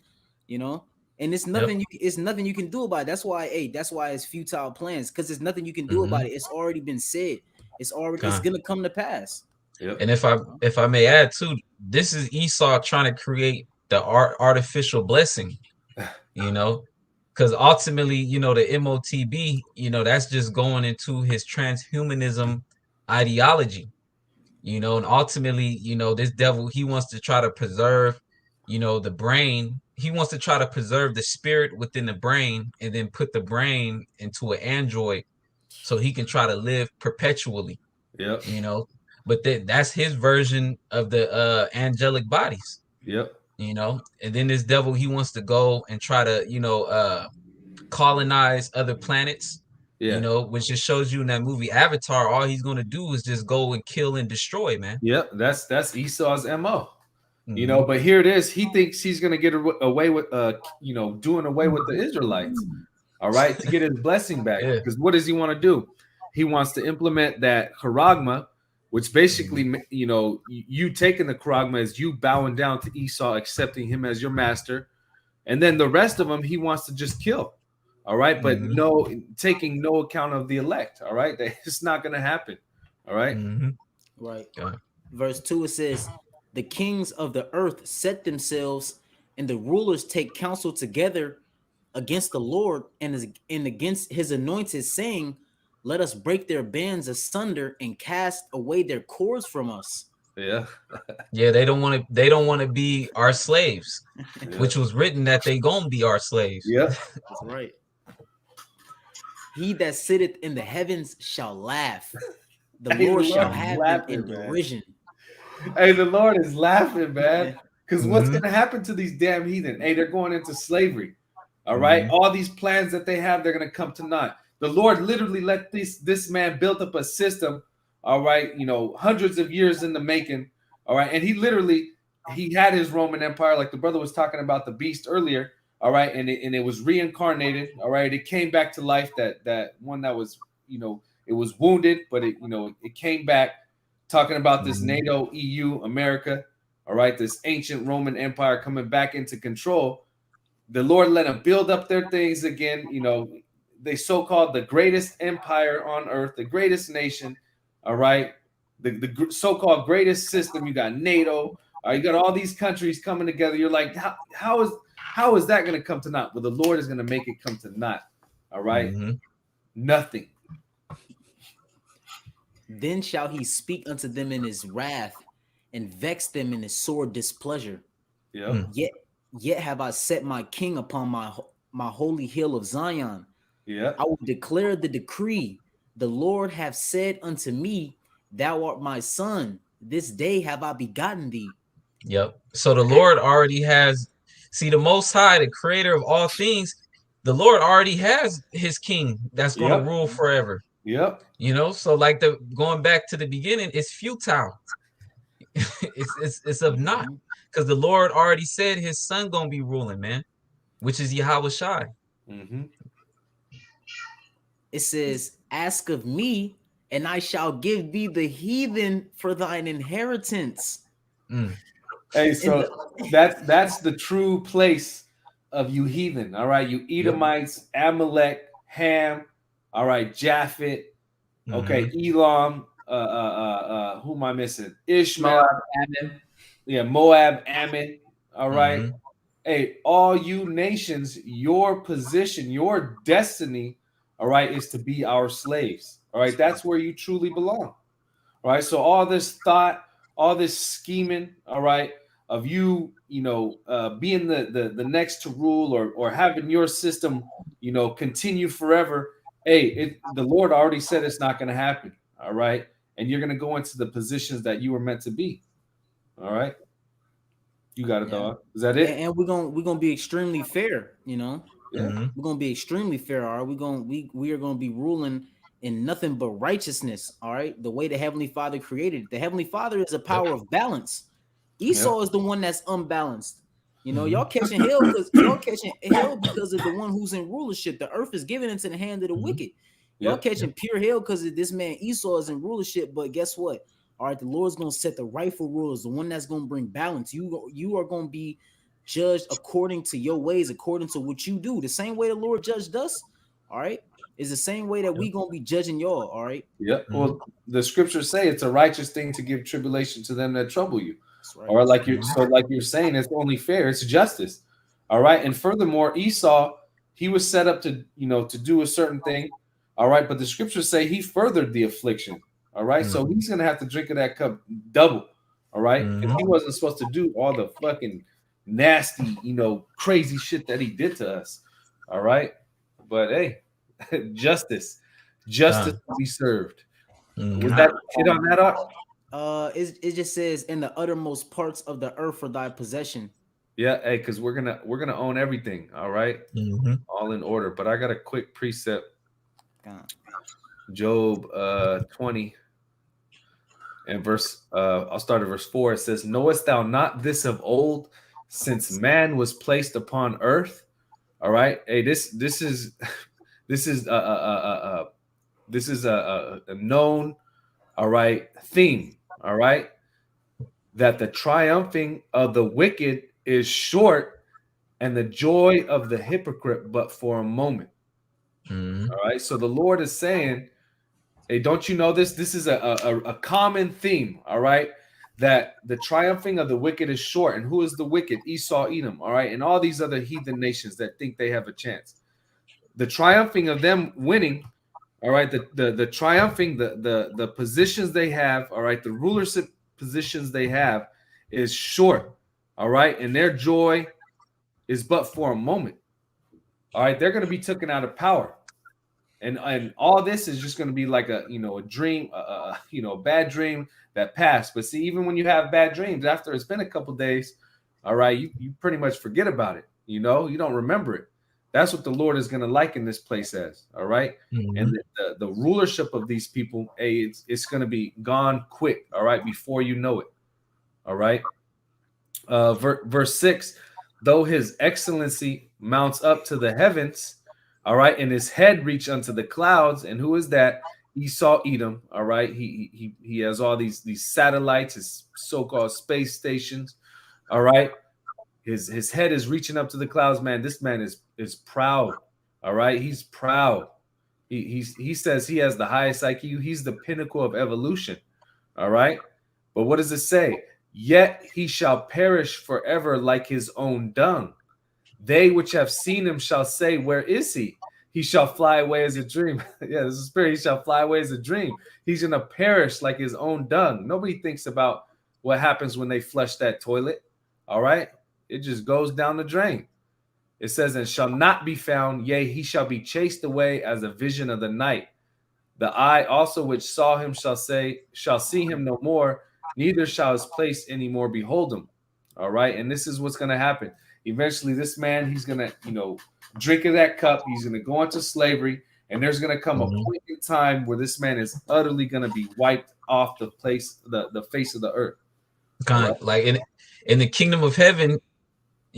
You know, and it's nothing it's nothing you can do about it. That's why it's futile plans, because there's nothing you can do about it. It's already been said. It's gonna come to pass. Yep. And if I may add too, this is Esau trying to create the artificial blessing, you know, because ultimately, you know, the MOTB, you know, that's just going into his transhumanism ideology, you know, and ultimately, you know, this devil, he wants to try to preserve, you know, the brain. He wants to try to preserve the spirit within the brain and then put the brain into an android so he can try to live perpetually, Yep. you know. But that's his version of the angelic bodies, Yep. you know. And then this devil, he wants to go and try to, you know, colonize other planets, you know, which just shows you in that movie Avatar, all he's going to do is just go and kill and destroy, man. Yep. That's Esau's MO. You know, but here it is. He thinks he's going to get away with, you know, doing away with the Israelites. All right, to get his blessing back. Because what does he want to do? He wants to implement that charagma, which basically, you know, you taking the charagma as you bowing down to Esau, accepting him as your master, and then the rest of them he wants to just kill. All right, but taking no account of the elect. All right, it's not going to happen. All right, right. Verse 2, it says, "The kings of the earth set themselves, and the rulers take counsel together against the Lord and against his anointed, saying, let us break their bands asunder and cast away their cords from us." Yeah. Yeah, they don't want to be our slaves, which was written that they gonna be our slaves. Yeah. That's right. "He that sitteth in the heavens shall laugh. The Lord shall have them in derision." Hey, the Lord is laughing, man. Because what's going to happen to these damn heathen? Hey, they're going into slavery. All right. All these plans that they have, they're going to come to naught. The Lord literally let this man build up a system. All right. You know, hundreds of years in the making. All right. And he had his Roman Empire, like the brother was talking about the beast earlier. All right. And it was reincarnated. All right. It came back to life. That one that was, you know, it was wounded, but it came back. Talking about this NATO, EU, America, all right, this ancient Roman Empire coming back into control. The Lord let them build up their things again. You know, they so-called the greatest empire on earth, the greatest nation, all right, the so-called greatest system. You got NATO, you got all these countries coming together. You're like, how is that going to come to naught? Well, the Lord is going to make it come to naught, all right? Nothing. "Then shall he speak unto them in his wrath, and vex them in his sore displeasure. Yeah. Yet have I set my king upon my holy hill of Zion. Yeah. I will declare the decree. The Lord hath said unto me, Thou art my son. This day have I begotten thee. Yep. So the Lord already has, see, the Most High, the creator of all things, the Lord already has his king that's going to Yep. rule forever. Yep. You know, so like the going back to the beginning, it's futile. it's of naught, because the Lord already said his son gonna be ruling, man, which is Yahweh Shai. Mm-hmm. It says, Ask of me, and I shall give thee the heathen for thine inheritance. Hey, so that's the true place of you heathen. All right, you Edomites, Amalek, Ham. All right, Japhet. Okay, Elam. Who am I missing? Ishmael. Moab, Ammon. Yeah, Moab, Ammon. All right. Hey, all you nations, your position, your destiny, all right, is to be our slaves. All right, that's where you truly belong. All right, so all this thought, all this scheming, all right, of you, being the next to rule or having your system, continue forever. Hey, the Lord already said it's not going to happen. All right, and you're going to go into the positions that you were meant to be. All right. You got it, dog. Is that it? And we're gonna be extremely fair, Yeah. We're gonna be extremely fair. All right, we are gonna be ruling in nothing but righteousness. All right, the way the Heavenly Father created it. The Heavenly Father is a power of balance. Esau is the one that's unbalanced. Y'all catching hell because of the one who's in rulership. The earth is given into the hand of the wicked. Y'all catching pure hell because of this man Esau is in rulership. But guess what? All right, the Lord's gonna set the rightful rulers, the one that's gonna bring balance. You are gonna be judged according to your ways, according to what you do. The same way the Lord judged us, all right, is the same way that we gonna be judging y'all. All right. Yeah. Well, the scriptures say it's a righteous thing to give tribulation to them that trouble you. Right. Or like you're saying, it's only fair. It's justice. All right. And furthermore, Esau, he was set up to to do a certain thing. All right. But the scriptures say he furthered the affliction. All right. So he's gonna have to drink of that cup double. All right. Because he wasn't supposed to do all the fucking nasty, crazy shit that he did to us. All right. But hey, justice to be served. Was that hit on that up? It just says in the uttermost parts of the earth for thy possession. Yeah, hey, because we're gonna own everything. All right, all in order. But I got a quick precept. Job 20 and verse. I'll start at verse 4. It says, "Knowest thou not this of old, since man was placed upon earth?" All right. Hey, this is a known, all right, theme. All right, that the triumphing of the wicked is short, and the joy of the hypocrite but for a moment. All right, so the Lord is saying, hey, don't you know this? This is a common theme. All right, that the triumphing of the wicked is short. And who is the wicked? Esau, Edom. All right, and all these other heathen nations that think they have a chance. The triumphing of them winning. All right, the triumphing, the positions they have, all right, the rulership positions they have is short, all right, and their joy is but for a moment. All right, they're going to be taken out of power, and all this is just going to be like a dream, a bad dream that passed. But see, even when you have bad dreams, after it's been a couple days, all right, you pretty much forget about it. You don't remember it. That's what the Lord is going to liken this place as, all right? And the rulership of these people, hey, it's going to be gone quick, all right, before you know it, all right? Verse 6, though his excellency mounts up to the heavens, all right, and his head reach unto the clouds, and who is that? Esau, Edom, all right? He has all these satellites, his so-called space stations, all right? His head is reaching up to the clouds, man. This man is proud. All right. He's proud. He says he has the highest IQ. He's the pinnacle of evolution. All right. But what does it say? Yet he shall perish forever like his own dung. They which have seen him shall say, where is he? He shall fly away as a dream. Yeah, this is spirit. He shall fly away as a dream. He's going to perish like his own dung. Nobody thinks about what happens when they flush that toilet. All right. It just goes down the drain. It says, and shall not be found, yea, he shall be chased away as a vision of the night. The eye also which saw him shall see him no more, neither shall his place any more behold him. All right. And this is what's going to happen. Eventually, this man, he's going to, drink of that cup. He's going to go into slavery. And there's going to come a point in time where this man is utterly going to be wiped off the face of the earth. Right? Like in the kingdom of heaven,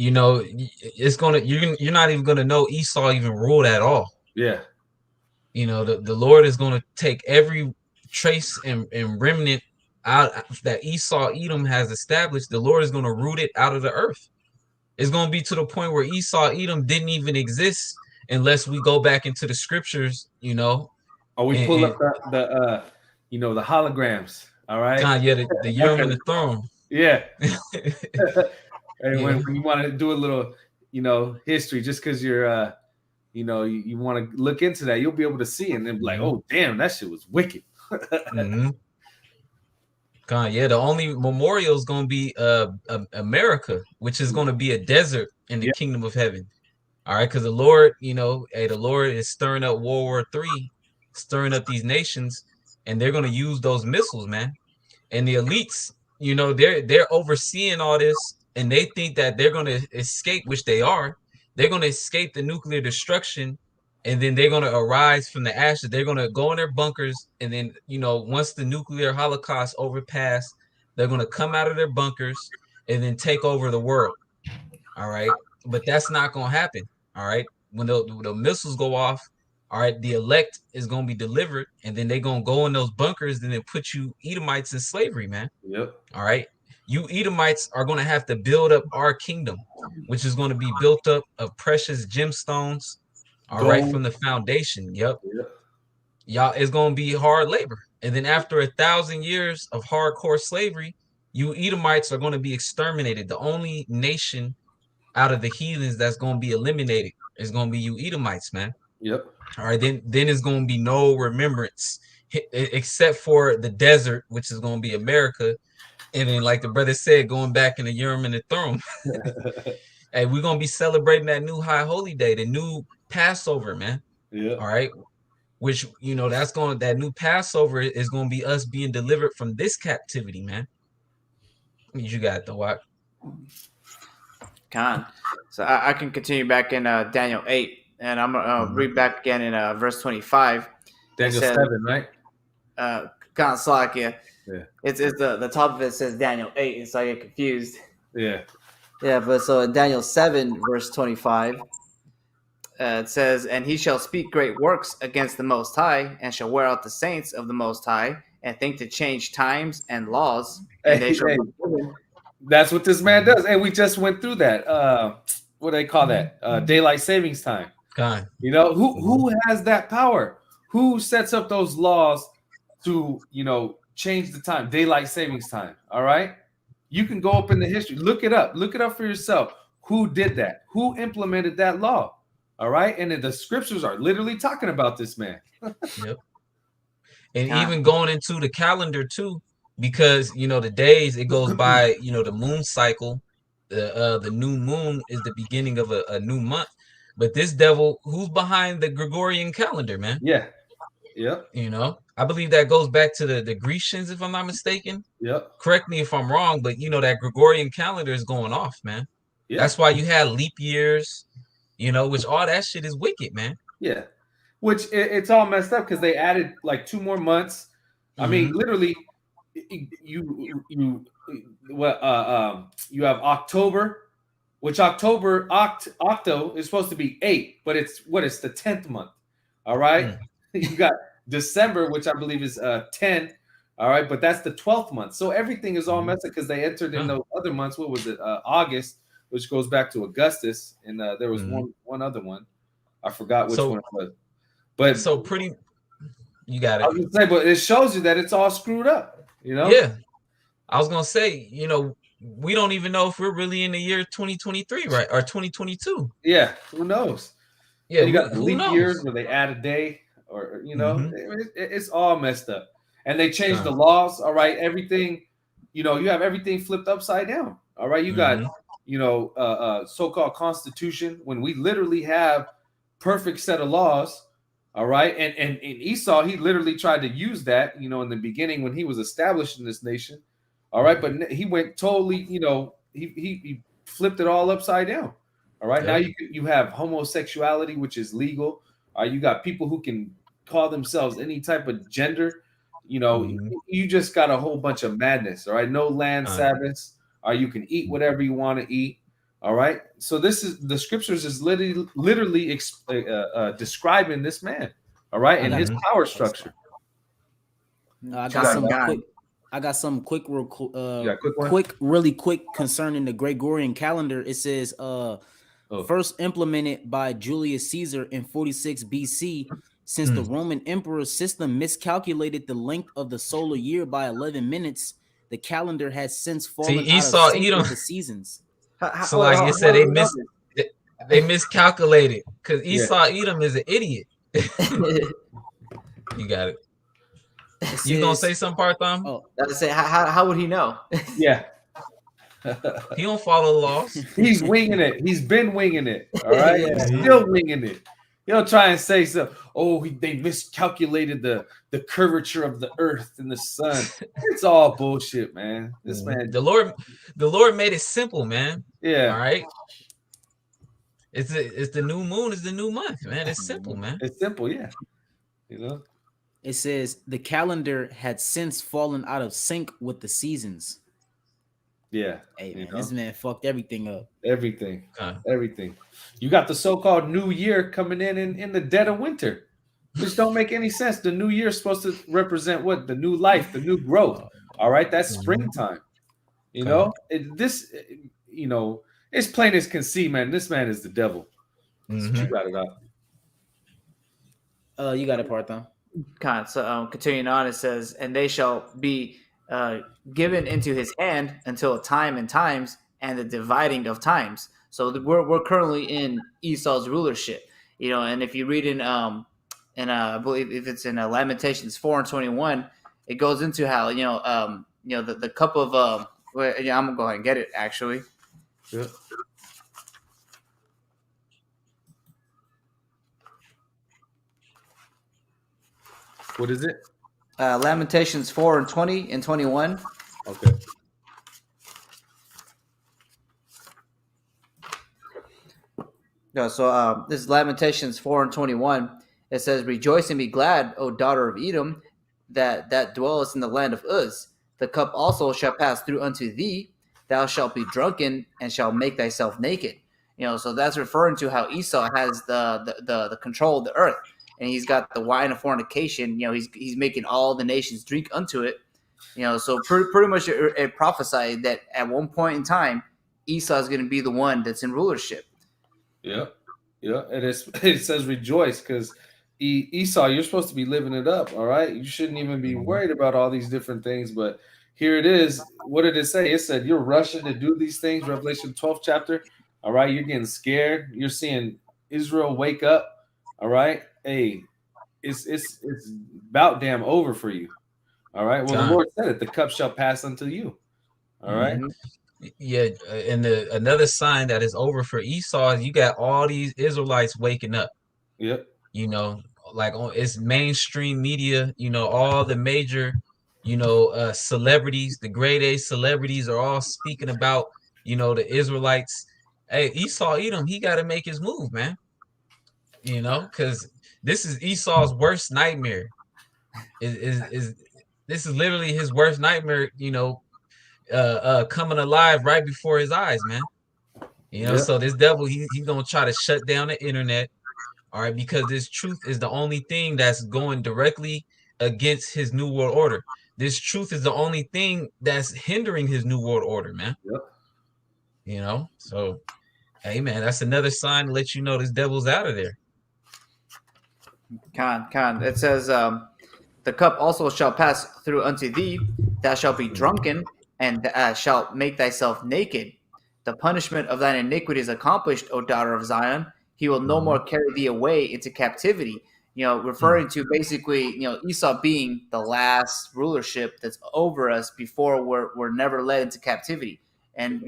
it's you're not even gonna know Esau even ruled at all. Yeah. The Lord is gonna take every trace and remnant out that Esau Edom has established. The Lord is gonna root it out of the earth. It's gonna be to the point where Esau Edom didn't even exist unless we go back into the scriptures, Or we pull up the holograms. All right. The Urim and the Throne. Yeah. And when you want to do a little, history, just because you're, you want to look into that, you'll be able to see and then be like, oh, damn, that shit was wicked. The only memorial is going to be America, which is going to be a desert in the kingdom of heaven. All right, because the Lord, the Lord is stirring up World War III, stirring up these nations, and they're going to use those missiles, man. And the elites, they're overseeing all this, and they think that they're going to escape, which they are. They're going to escape the nuclear destruction, and then they're going to arise from the ashes. They're going to go in their bunkers, and then, once the nuclear holocaust overpass, they're going to come out of their bunkers and then take over the world. All right, but that's not going to happen. All right, when the missiles go off, all right, the elect is going to be delivered, and then they're going to go in those bunkers and then put you Edomites in slavery, man. Yep. All right. You Edomites are going to have to build up our kingdom, which is going to be built up of precious gemstones, all right, from the foundation. Yep. Y'all, it's going to be hard labor. And then after 1,000 years of hardcore slavery, you Edomites are going to be exterminated. The only nation out of the heathens that's going to be eliminated is going to be you Edomites, man. Yep. All right, then it's going to be no remembrance except for the desert, which is going to be America. And then, like the brother said, going back in the Urim and the Throne. Hey, we're going to be celebrating that new high holy day, the new Passover, man. Yeah. All right. Which, that new Passover is going to be us being delivered from this captivity, man. You got the what? Khan. So I can continue back in Daniel 8, and I'm going to read back again in verse 25. Daniel 7, right? Khan Slakia. Yeah. It's the top of it says Daniel 8, so I get confused. Yeah. Yeah, but so in Daniel 7, verse 25, it says, and he shall speak great works against the Most High, and shall wear out the saints of the Most High, and think to change times and laws. And they shall that's what this man does. And we just went through that. What do they call that? Daylight savings time. God. Who has that power? Who sets up those laws to, change the time? Daylight savings time. All right. You can go up in the history. Look it up for yourself. Who did that? Who implemented that law? All right. And the scriptures are literally talking about this man. Yep. And even going into the calendar too, because the days it goes by, the moon cycle, the new moon is the beginning of a new month. But this devil, who's behind the Gregorian calendar, man? Yeah. Yep. I believe that goes back to the Grecians, if I'm not mistaken. Yep. Correct me if I'm wrong, but that Gregorian calendar is going off, man. Yeah. That's why you had leap years, which all that shit is wicked, man. Yeah. Which it's all messed up because they added like 2 more months. I mean, literally, you have October, which octo is supposed to be 8, but it's the 10th month. All right. You got December, which I believe is 10. All right, but that's the 12th month. So everything is all messed up because they entered in those other months. What was it? August, which goes back to Augustus, and there was one other one. I forgot which one it was. But so pretty, you got it. I was gonna say, but it shows you that it's all screwed up. Yeah, I was gonna say, we don't even know if we're really in the year 2023, right, or 2022. Yeah, who knows? Yeah, you got the leap years where they add a day, or it's all messed up, and they changed the laws. All right, everything, you have everything flipped upside down. All right, you got so-called constitution when we literally have perfect set of laws. All right. And Esau, he literally tried to use that, in the beginning when he was establishing this nation. All right. But he went totally, he flipped it all upside down. All right. Now you have homosexuality, which is legal. You got people who can call themselves any type of gender. You just got a whole bunch of madness. All right. No land Sabbaths. You can eat whatever you want to eat. All right. So this is the scriptures is literally describing this man. All right. And his power structure. I got some quick, really quick concerning the Gregorian calendar. It says, first implemented by Julius Caesar in 46 BC. Since the Roman emperor's system miscalculated the length of the solar year by 11 minutes, the calendar has since fallen out of sync with the seasons. So like you said, they miscalculated because Esau Edom is an idiot. You got it. You gonna say some part, Thom? Oh, I say, how would he know? Yeah. He don't follow the laws. He's winging it. He's been winging it. All right. He's still winging it. He'll try and say so. Oh, they miscalculated the curvature of the earth and the sun. It's all bullshit, man. This man, the Lord made it simple, man. Yeah. All right. It's the new moon is the new month, man. It's simple, man. It's simple, yeah. It says the calendar had since fallen out of sync with the seasons. Yeah. Hey, man, this man fucked everything up. Everything. You got the so-called new year coming in the dead of winter, which don't make any sense. The new year is supposed to represent what? The new life, the new growth. All right. That's springtime. It's plain as can see, man. This man is the devil. So you got it out. You got it, Parthon. So continuing on, it says, and they shall be given into his hand until a time and times and the dividing of times. So we're currently in Esau's rulership, and if you read in I believe if it's in Lamentations 4:21, it goes into how the cup of I'm gonna go ahead and get it actually. Yeah. What is it? Lamentations 4:20 and 21. Okay. No, so this is Lamentations 4:21. It says, "Rejoice and be glad, O daughter of Edom, that dwellest in the land of Uz. The cup also shall pass through unto thee. Thou shalt be drunken and shalt make thyself naked." So that's referring to how Esau has the control of the earth. And he's got the wine of fornication. He's making all the nations drink unto it. So pretty much it prophesied that at one point in time, Esau is going to be the one that's in rulership. Yeah. And it says rejoice because Esau, you're supposed to be living it up. All right. You shouldn't even be worried about all these different things. But here it is. What did it say? It said you're rushing to do these things. Revelation 12th chapter. All right. You're getting scared. You're seeing Israel wake up. All right. Hey, it's about damn over for you. All right. Well, the Lord said it. The cup shall pass unto you. All right. Yeah, and another sign that is over for Esau is you got all these Israelites waking up. Yep. Like on its mainstream media, all the major, celebrities, the grade A celebrities are all speaking about, the Israelites. Hey, Esau Edom, he got to make his move, man. Because this is Esau's worst nightmare. This is literally his worst nightmare, coming alive right before his eyes, man. So this devil, he's gonna try to shut down the internet, all right, because this truth is the only thing that's going directly against his new world order. This truth is the only thing that's hindering his new world order, man. Yep. So hey, man, that's another sign to let you know this devil's out of there. Con. It says, the cup also shall pass through unto thee. Thou shalt be drunken and shalt make thyself naked. The punishment of thine iniquity is accomplished, O daughter of Zion. He will no more carry thee away into captivity. Referring to basically, Esau being the last rulership that's over us before we're never led into captivity. And,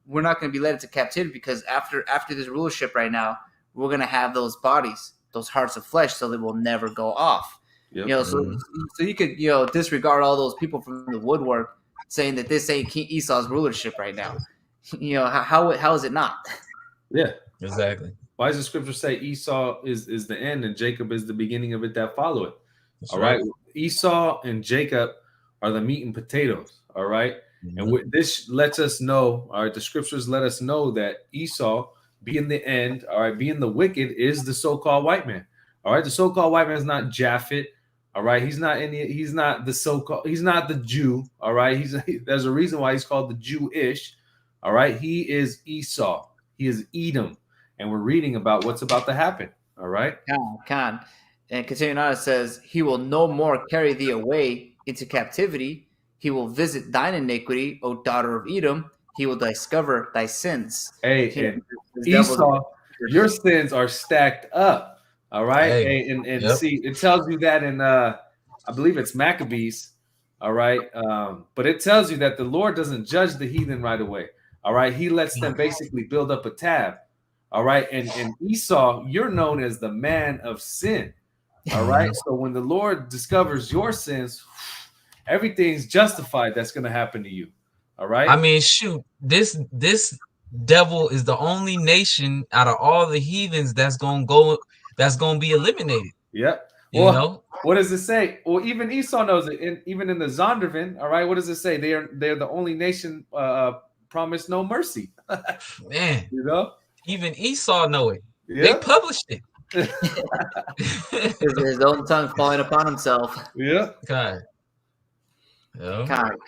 we're not going to be led into captivity because after this rulership right now, we're going to have those bodies, those hearts of flesh, so they will never go off. Yep. You know, so you could, you know, disregard all those people from the woodwork saying that this ain't King Esau's rulership right now. You know, how is it not? Yeah, Exactly. why does the scripture say Esau is the end and Jacob is the beginning of it that follow it? That's All right. Esau and Jacob are the meat and potatoes. All right. And this lets us know, all right, the scriptures let us know that Esau, being the end, all right, being the wicked, is the so-called white man. All right. The so-called white man is not Japhet. All right. He's not the so-called, he's not the Jew. All right. There's a reason why he's called the Jewish. All right. He is Esau. He is Edom. And we're reading about what's about to happen. All right. Khan. And continuing on, it says, he will no more carry thee away into captivity. He will visit thine iniquity, O daughter of Edom. He will discover thy sins. Hey, and Esau, your sins are stacked up. All right. Hey, and see, it tells you that in I believe it's Maccabees. All right. But it tells you that the Lord doesn't judge the heathen right away. All right. He lets them basically build up a tab. All right. And Esau, you're known as the man of sin. All right. So when the Lord discovers your sins, everything's justified that's going to happen to you. All right. I mean, shoot, this devil is the only nation out of all the heathens that's gonna be eliminated. Yep. You know, what does it say? Well, even Esau knows it. Even in the Zondervan, all right, what does it say? They're the only nation promised no mercy. Man, you know, even Esau know it. Yeah. They published it. His own tongue falling upon himself. Yeah. God.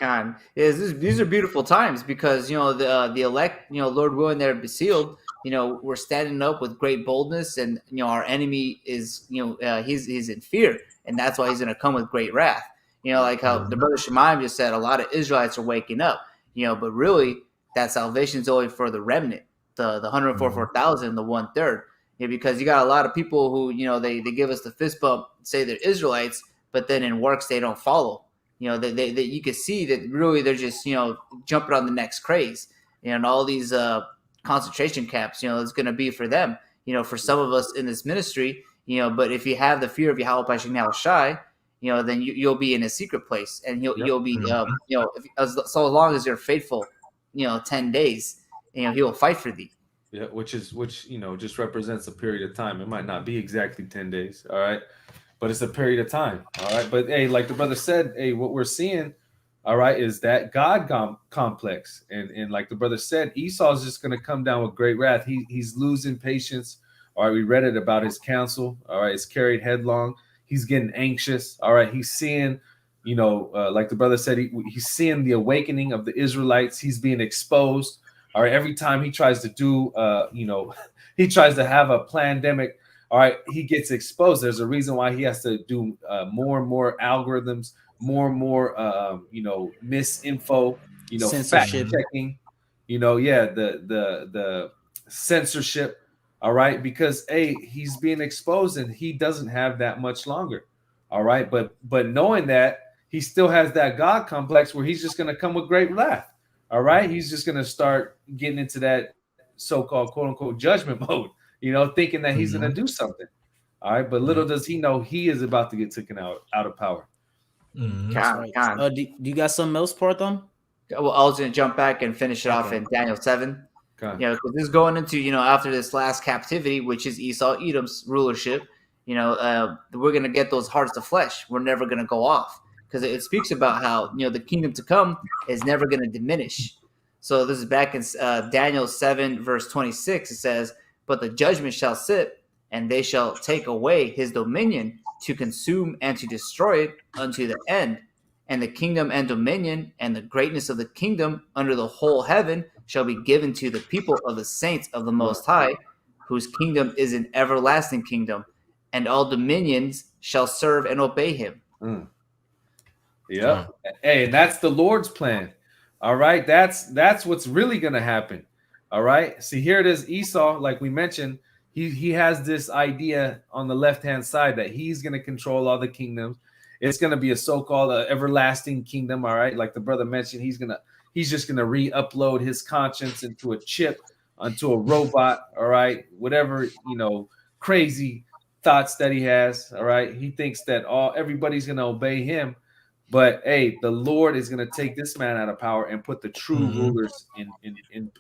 Con. These are beautiful times because, you know, the elect, you know, Lord willing, they're sealed. You know, we're standing up with great boldness, and you know, our enemy is, you know, he's in fear, and that's why he's going to come with great wrath. You know, like how the brother Shemaim just said, a lot of Israelites are waking up. You know, but really, that salvation is only for the remnant, the 144,000, the 1/3. You know, because you got a lot of people who, you know, they give us the fist bump, say they're Israelites, but then in works they don't follow. You know, they you can see that really they're just, you know, jumping on the next craze. And all these concentration camps, you know, it's going to be for them, you know, for some of us in this ministry, you know, but if you have the fear of Yahweh Bashim Shai, you know, then you'll be in a secret place, and you'll be, you know, so long as you're faithful, you know, 10 days, you know, he will fight for thee. Yeah, which you know, just represents a period of time. It might not be exactly 10 days, all right, but it's a period of time, all right. But hey, like the brother said, hey, what we're seeing, all right, is that God complex, and like the brother said, Esau is just going to come down with great wrath. He's losing patience. All right, we read it about his counsel. All right, it's carried headlong. He's getting anxious. All right, he's seeing, you know, like the brother said, he's seeing the awakening of the Israelites. He's being exposed. All right, every time he tries to do, you know, he tries to have a pandemic. All right, he gets exposed. There's a reason why he has to do more and more algorithms, more and more, you know, misinfo, you know, fact checking, you know, yeah, the censorship. All right, because he's being exposed and he doesn't have that much longer. All right, but knowing that, he still has that God complex where he's just going to come with great wrath. All right, he's just going to start getting into that so-called quote unquote judgment mode, you know, thinking that he's going to do something. All right, but little does he know he is about to get taken out of power. Do you got something else, Partham? Well, I was going to jump back and finish it off in Daniel 7. You know, because this is going into, you know, after this last captivity, which is Esau, Edom's rulership, you know, we're going to get those hearts of flesh. We're never going to go off, because it speaks about how, you know, the kingdom to come is never going to diminish. So this is back in Daniel 7, verse 26. It says, but the judgment shall sit, and they shall take away his dominion to consume and to destroy it unto the end. And the kingdom and dominion and the greatness of the kingdom under the whole heaven shall be given to the people of the saints of the Most High, whose kingdom is an everlasting kingdom, and all dominions shall serve and obey him. Yeah. Hey, and that's the Lord's plan. All right. That's what's really going to happen. All right. See, here it is. Esau, like we mentioned, he has this idea on the left-hand side that he's going to control all the kingdoms. It's going to be a so-called everlasting kingdom. All right. Like the brother mentioned, he's he's just going to re-upload his conscience into a chip, onto a robot, all right? Whatever, crazy thoughts that he has, all right? He thinks that everybody's going to obey him. But hey, the Lord is going to take this man out of power and put the true rulers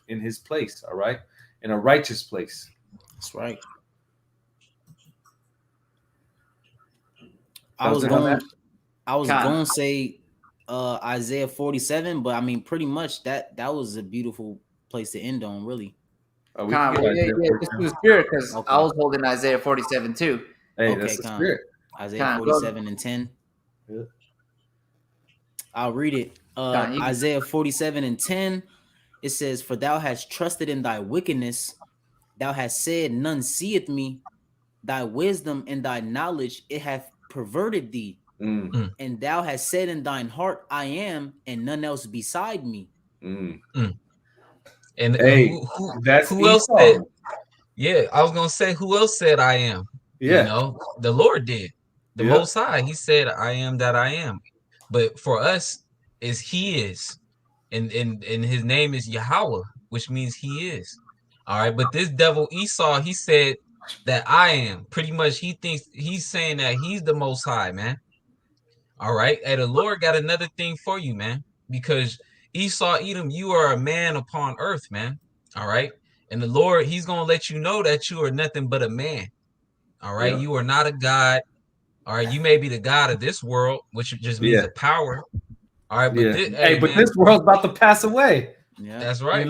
in his place, all right? In a righteous place. That's right. I was going to say Isaiah 47, but I mean, pretty much that was a beautiful place to end on, really. Just do the spirit, because I was holding Isaiah 47 too. Hey, that's the spirit. Isaiah 47 and 10. Yeah. I'll read it. Isaiah 47 and 10. It says, "For thou hast trusted in thy wickedness, thou hast said, none seeth me. Thy wisdom and thy knowledge, it hath perverted thee. And thou hast said in thine heart, I am, and none else beside me." And hey, who else said? Yeah, I was gonna say, who else said I am? Yeah, the Lord did. The Most High, He said, "I am that I am." But for us, is He is, and His name is Yahweh, which means He is. All right, but this devil Esau, he said that I am. Pretty much, he thinks he's saying that he's the Most High, man. All right, and the Lord got another thing for you, man, because Esau, Edom, you are a man upon earth, man. All right, and the Lord, He's gonna let you know that you are nothing but a man. All right, you are not a god. All right, you may be the god of this world, which just means a power. All right, but this world's about to pass away. Yeah, that's right.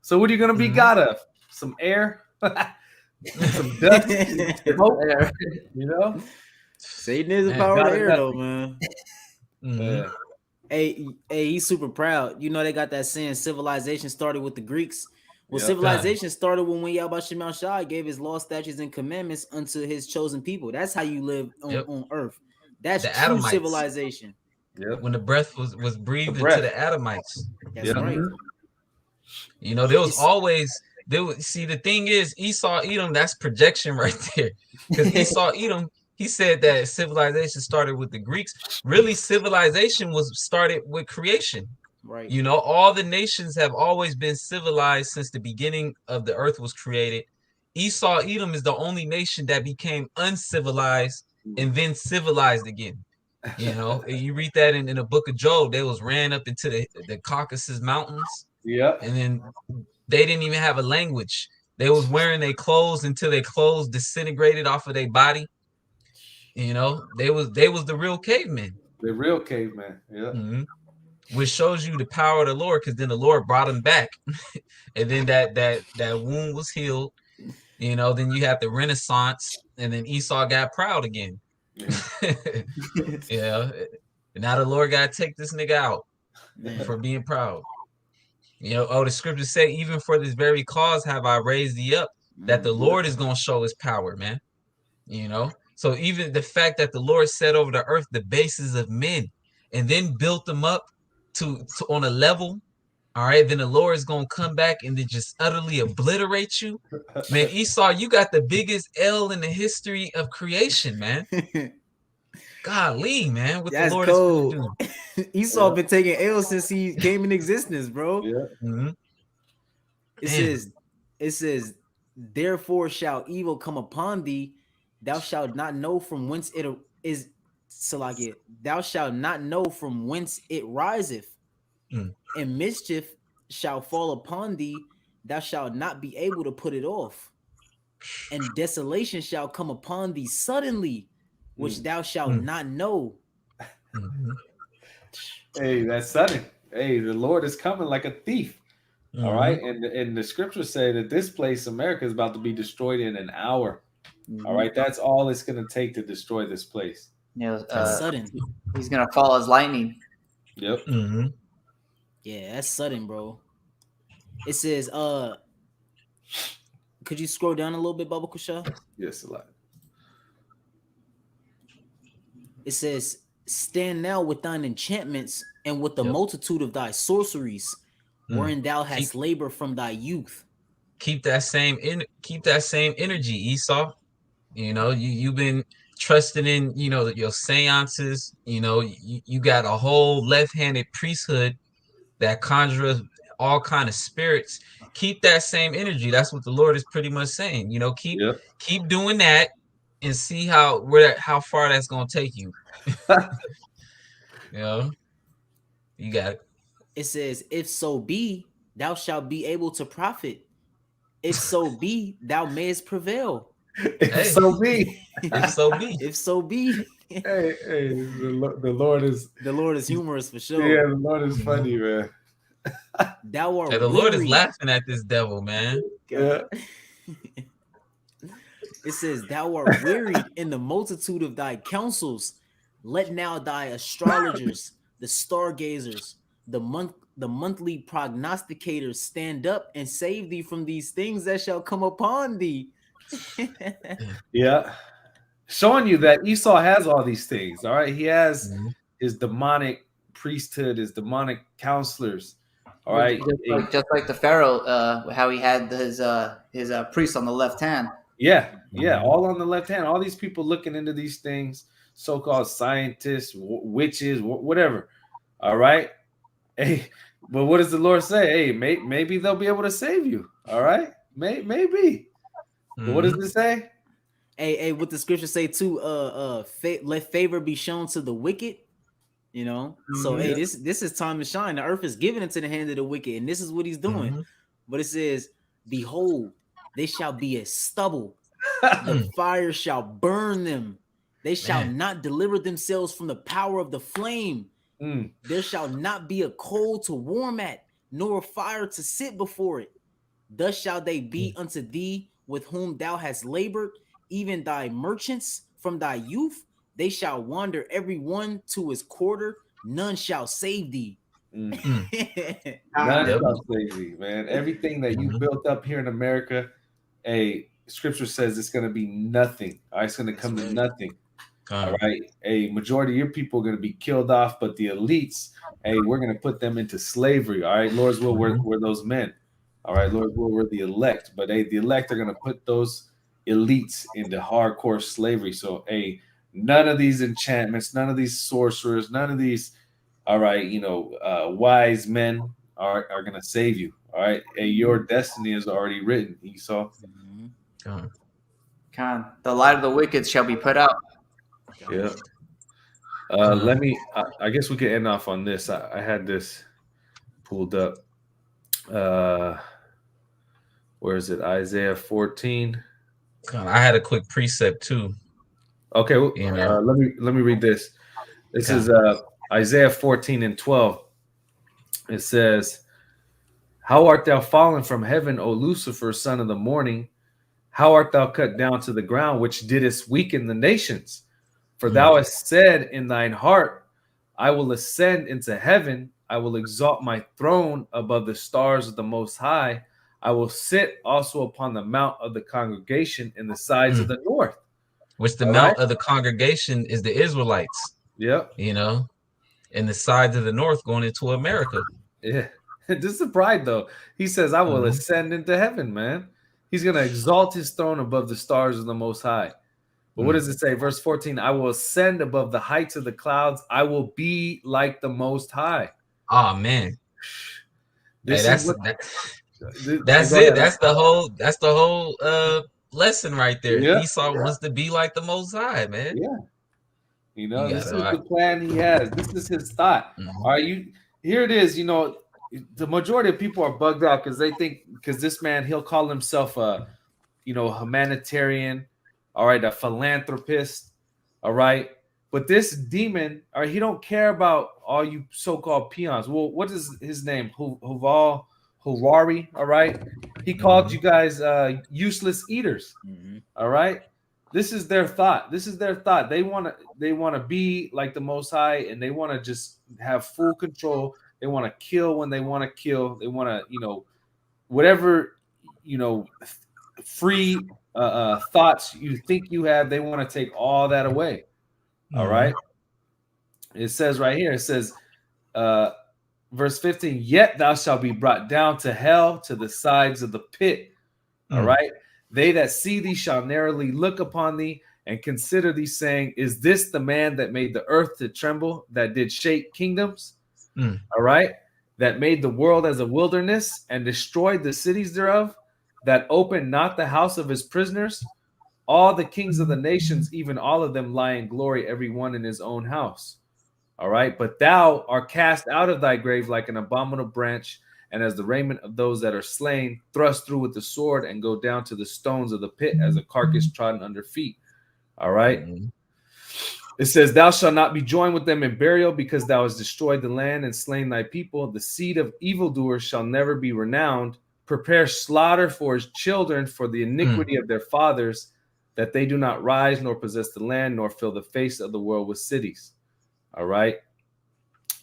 So what are you gonna be god of? Some air, some dust, smoke. Satan is a power of the air, though, man. Hey, he's super proud. They got that saying, civilization started with the Greeks. Well, civilization started when Yahweh Shema Shai gave his law, statutes, and commandments unto his chosen people. That's how you live on earth. That's the true Adamites. Civilization. When the breath was breathed into the Adamites. That's right. There was always see, the thing is, Esau, Edom, that's projection right there. Because Esau, Edom, he said that civilization started with the Greeks. Really, civilization was started with creation. Right. All the nations have always been civilized since the beginning of the earth was created. Esau, Edom is the only nation that became uncivilized and then civilized again. You read that in the book of Job. They was ran up into the Caucasus Mountains. Yeah. And then they didn't even have a language. They was wearing their clothes until their clothes disintegrated off of their body. They was the real cavemen. The real cavemen, yeah. Which shows you the power of the Lord, because then the Lord brought them back. And then that wound was healed. Then you have the Renaissance, and then Esau got proud again. Yeah. And now the Lord got to take this nigga out for being proud. The scriptures say, even for this very cause have I raised thee up, that the Lord is going to show his power, man. So even the fact that the Lord set over the earth the bases of men and then built them up to on a level, all right, then the Lord is going to come back and then just utterly obliterate you. Man, Esau, you got the biggest L in the history of creation, man. Golly, man, what that's the Lord cold. is going to do. Esau been taking L since he came in existence, bro. Yeah. It says, therefore shall evil come upon thee, thou shalt not know from whence it is. Salakia, thou shalt not know from whence it riseth, and mischief shall fall upon thee, thou shalt not be able to put it off, and desolation shall come upon thee suddenly, which thou shalt not know. Hey, that's sudden. Hey, the Lord is coming like a thief. All right, and the scriptures say that this place, America, is about to be destroyed in an hour. All right, that's all it's going to take to destroy this place. Sudden. He's gonna fall as lightning. Yep. Yeah, that's sudden, bro. It says, could you scroll down a little bit, Baba Kusha? Yes, a lot. It says, stand now with thine enchantments and with the multitude of thy sorceries, wherein thou hast labored from thy youth. Keep that same energy, Esau. You've been trusting in your seances. You got a whole left-handed priesthood, that conjure all kind of spirits, keep that same energy. That's what the Lord is pretty much saying. You know, keep doing that and see how far that's gonna take you. You know, you got it. It says, if so be, thou shalt be able to profit. If so be, thou mayest prevail. If so be. If so be. If so be. Hey, the Lord is humorous for sure. Yeah, the Lord is funny, man. Thou art the Lord is laughing at this devil, man. Yeah. It says, thou art wearied in the multitude of thy counsels. Let now thy astrologers, the stargazers, the monthly prognosticators stand up and save thee from these things that shall come upon thee. Yeah. Showing you that Esau has all these things. All right. He has his demonic priesthood, his demonic counselors. All right. Just like the Pharaoh, how he had his priest on the left hand. Yeah. Yeah. All on the left hand. All these people looking into these things, so-called scientists, witches, whatever. All right. Hey, but what does the Lord say? Hey, maybe they'll be able to save you. All right. Maybe. But what does it say? Hey, what the scripture say too? Let favor be shown to the wicked. You know, so hey, this is time to shine. The earth is given into the hand of the wicked, and this is what he's doing. But it says, behold, they shall be as stubble. The fire shall burn them. They shall not deliver themselves from the power of the flame. There shall not be a coal to warm at, nor a fire to sit before it. Thus shall they be unto thee with whom thou hast labored, even thy merchants from thy youth. They shall wander every one to his quarter. None shall save thee. None shall save thee, man. Everything that you built up here in America, scripture says it's going to be nothing. All right, it's going to come to nothing. All right. A majority of your people are going to be killed off, but the elites, we're going to put them into slavery. All right. Lord's will, we're those men. All right. Lord's will, we're the elect. But the elect are going to put those elites into hardcore slavery. So, none of these enchantments, none of these sorcerers, none of these, all right, wise men are going to save you. All right. Your destiny is already written, Esau. Khan, the light of the wicked shall be put out. Yeah. Let me, I guess we could end off on this. I had this pulled up. Where is it? Isaiah 14. I had a quick precept too. Okay. Let me read this. This is Isaiah 14:12. It says, how art thou fallen from heaven, O Lucifer, son of the morning? How art thou cut down to the ground, which didst weaken the nations? For thou hast said in thine heart, I will ascend into heaven. I will exalt my throne above the stars of the Most High. I will sit also upon the mount of the congregation in the sides of the north. Which the mount of the congregation is the Israelites. Yep. And the sides of the north going into America. Yeah. This is the pride, though. He says, I will ascend into heaven, man. He's going to exalt his throne above the stars of the Most High. But what does it say? Verse 14, I will ascend above the heights of the clouds. I will be like the Most High. Oh, man. That's it. That's the whole lesson right there. Yeah. Esau wants to be like the Most High, man. Yeah. This is the plan he has. This is his thought. All right, here it is. The majority of people are bugged out because they think this man, he'll call himself a humanitarian, all right, a philanthropist, all right. But this demon, all right, he don't care about all you so-called peons. Well, what is his name? Huval Harari, all right. He called you guys useless eaters, all right. This is their thought. They want to be like the Most High, and they want to just have full control. They want to kill when they want to kill. They want to, whatever, free thoughts you think you have, they want to take all that away. All right. It says right here, it says, verse 15, yet thou shalt be brought down to hell, to the sides of the pit. All right. They that see thee shall narrowly look upon thee and consider thee, saying, is this the man that made the earth to tremble, that did shake kingdoms? All right. that made the world as a wilderness and destroyed the cities thereof, that opened not the house of his prisoners, all the kings of the nations, even all of them lie in glory, every one in his own house. All right. But thou art cast out of thy grave like an abominable branch, and as the raiment of those that are slain, thrust through with the sword, and go down to the stones of the pit as a carcass trodden under feet. All right. It says, thou shalt not be joined with them in burial, because thou hast destroyed the land and slain thy people. The seed of evildoers shall never be renowned. Prepare slaughter for his children for the iniquity of their fathers, that they do not rise nor possess the land, nor fill the face of the world with cities. All right.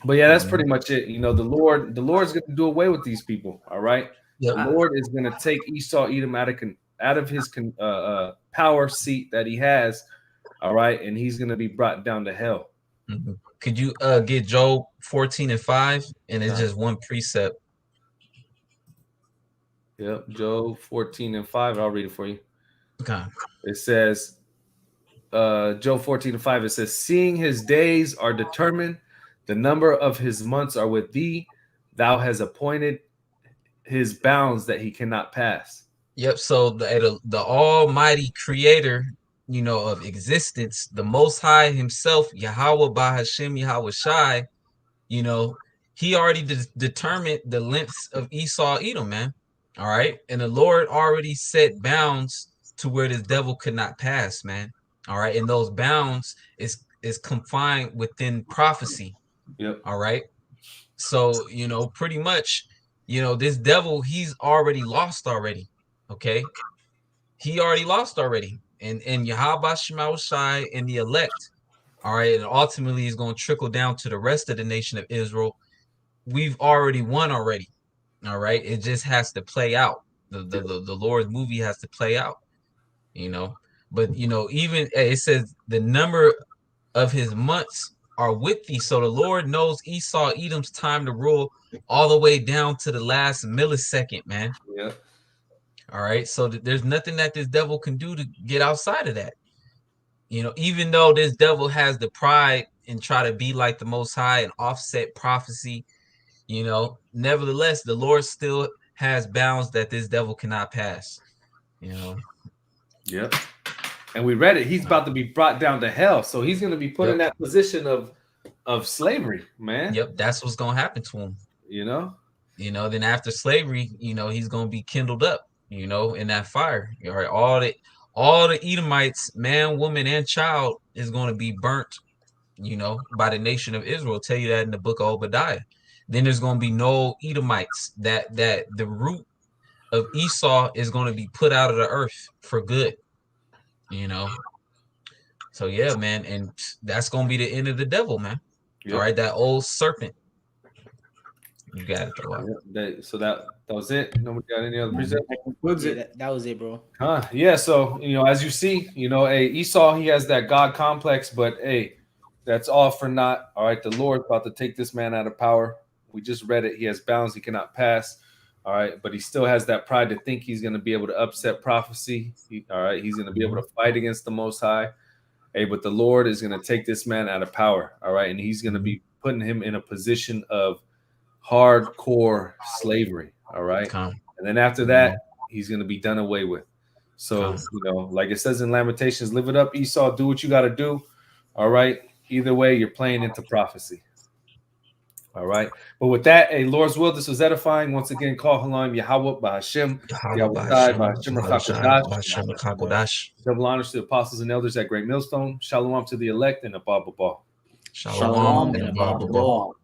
But yeah, that's pretty much it. You know, the Lord's going to do away with these people. All right. The Lord is going to take Esau, Edom out of his power seat that he has. All right. And he's going to be brought down to hell. Could you get Job 14:5? And it's just one precept. Yep. Job 14:5. I'll read it for you. Okay. It says, Job 14:5, it says, seeing his days are determined, the number of his months are with thee, thou hast appointed his bounds that he cannot pass. Yep. So the almighty creator, you know, of existence, the Most High himself, Yahweh Bahashem Yahweh Shai, you know, he already determined the lengths of Esau, Edom, man. All right. And the Lord already set bounds to where this devil could not pass, man. All right. And those bounds is confined within prophecy. Yep. All right. So, you know, pretty much, you know, this devil, he's already lost already. Okay. He already lost already. And Yahweh Shema Shai and the elect. All right. And ultimately he's going to trickle down to the rest of the nation of Israel. We've already won already. All right. It just has to play out. The Lord's movie has to play out, you know. But, you know, even it says the number of his months are with thee. So the Lord knows Esau, Edom's time to rule all the way down to the last millisecond, man. Yeah. All right. So there's nothing that this devil can do to get outside of that. You know, even though this devil has the pride and try to be like the Most High and offset prophecy, you know, nevertheless, the Lord still has bounds that this devil cannot pass, you know. Yep. And we read it. He's about to be brought down to hell. So he's going to be put in that position of slavery, man. Yep. That's what's going to happen to him. You know, then after slavery, you know, he's going to be kindled up, you know, in that fire. All right. All the Edomites, man, woman, and child is going to be burnt, you know, by the nation of Israel. I'll tell you that in the book of Obadiah. Then there's going to be no Edomites. That the root of Esau is going to be put out of the earth for good, you know. So yeah, man, and that's going to be the end of the devil, man. Yep. All right, that old serpent. You got it, though. So that was it. Nobody got any other precepts? That was it, bro. Yeah. So, you know, as you see, you know, Esau, he has that God complex, but that's all for naught. All right, the Lord's about to take this man out of power. We just read it. He has bounds he cannot pass. All right, but he still has that pride to think he's going to be able to upset prophecy. All right, he's going to be able to fight against the Most High. But the Lord is going to take this man out of power. All right, and he's going to be putting him in a position of hardcore slavery. All right, and then after that, he's going to be done away with. So, you know, like it says in Lamentations, live it up, Esau, do what you got to do. All right, either way, you're playing into prophecy. All right. But with that, Lord's will, this was edifying. Once again, call Halam Yahweh Bahashem. Double honors to the apostles and elders at Great Millstone. Shalom to the elect and above. Shalom and above.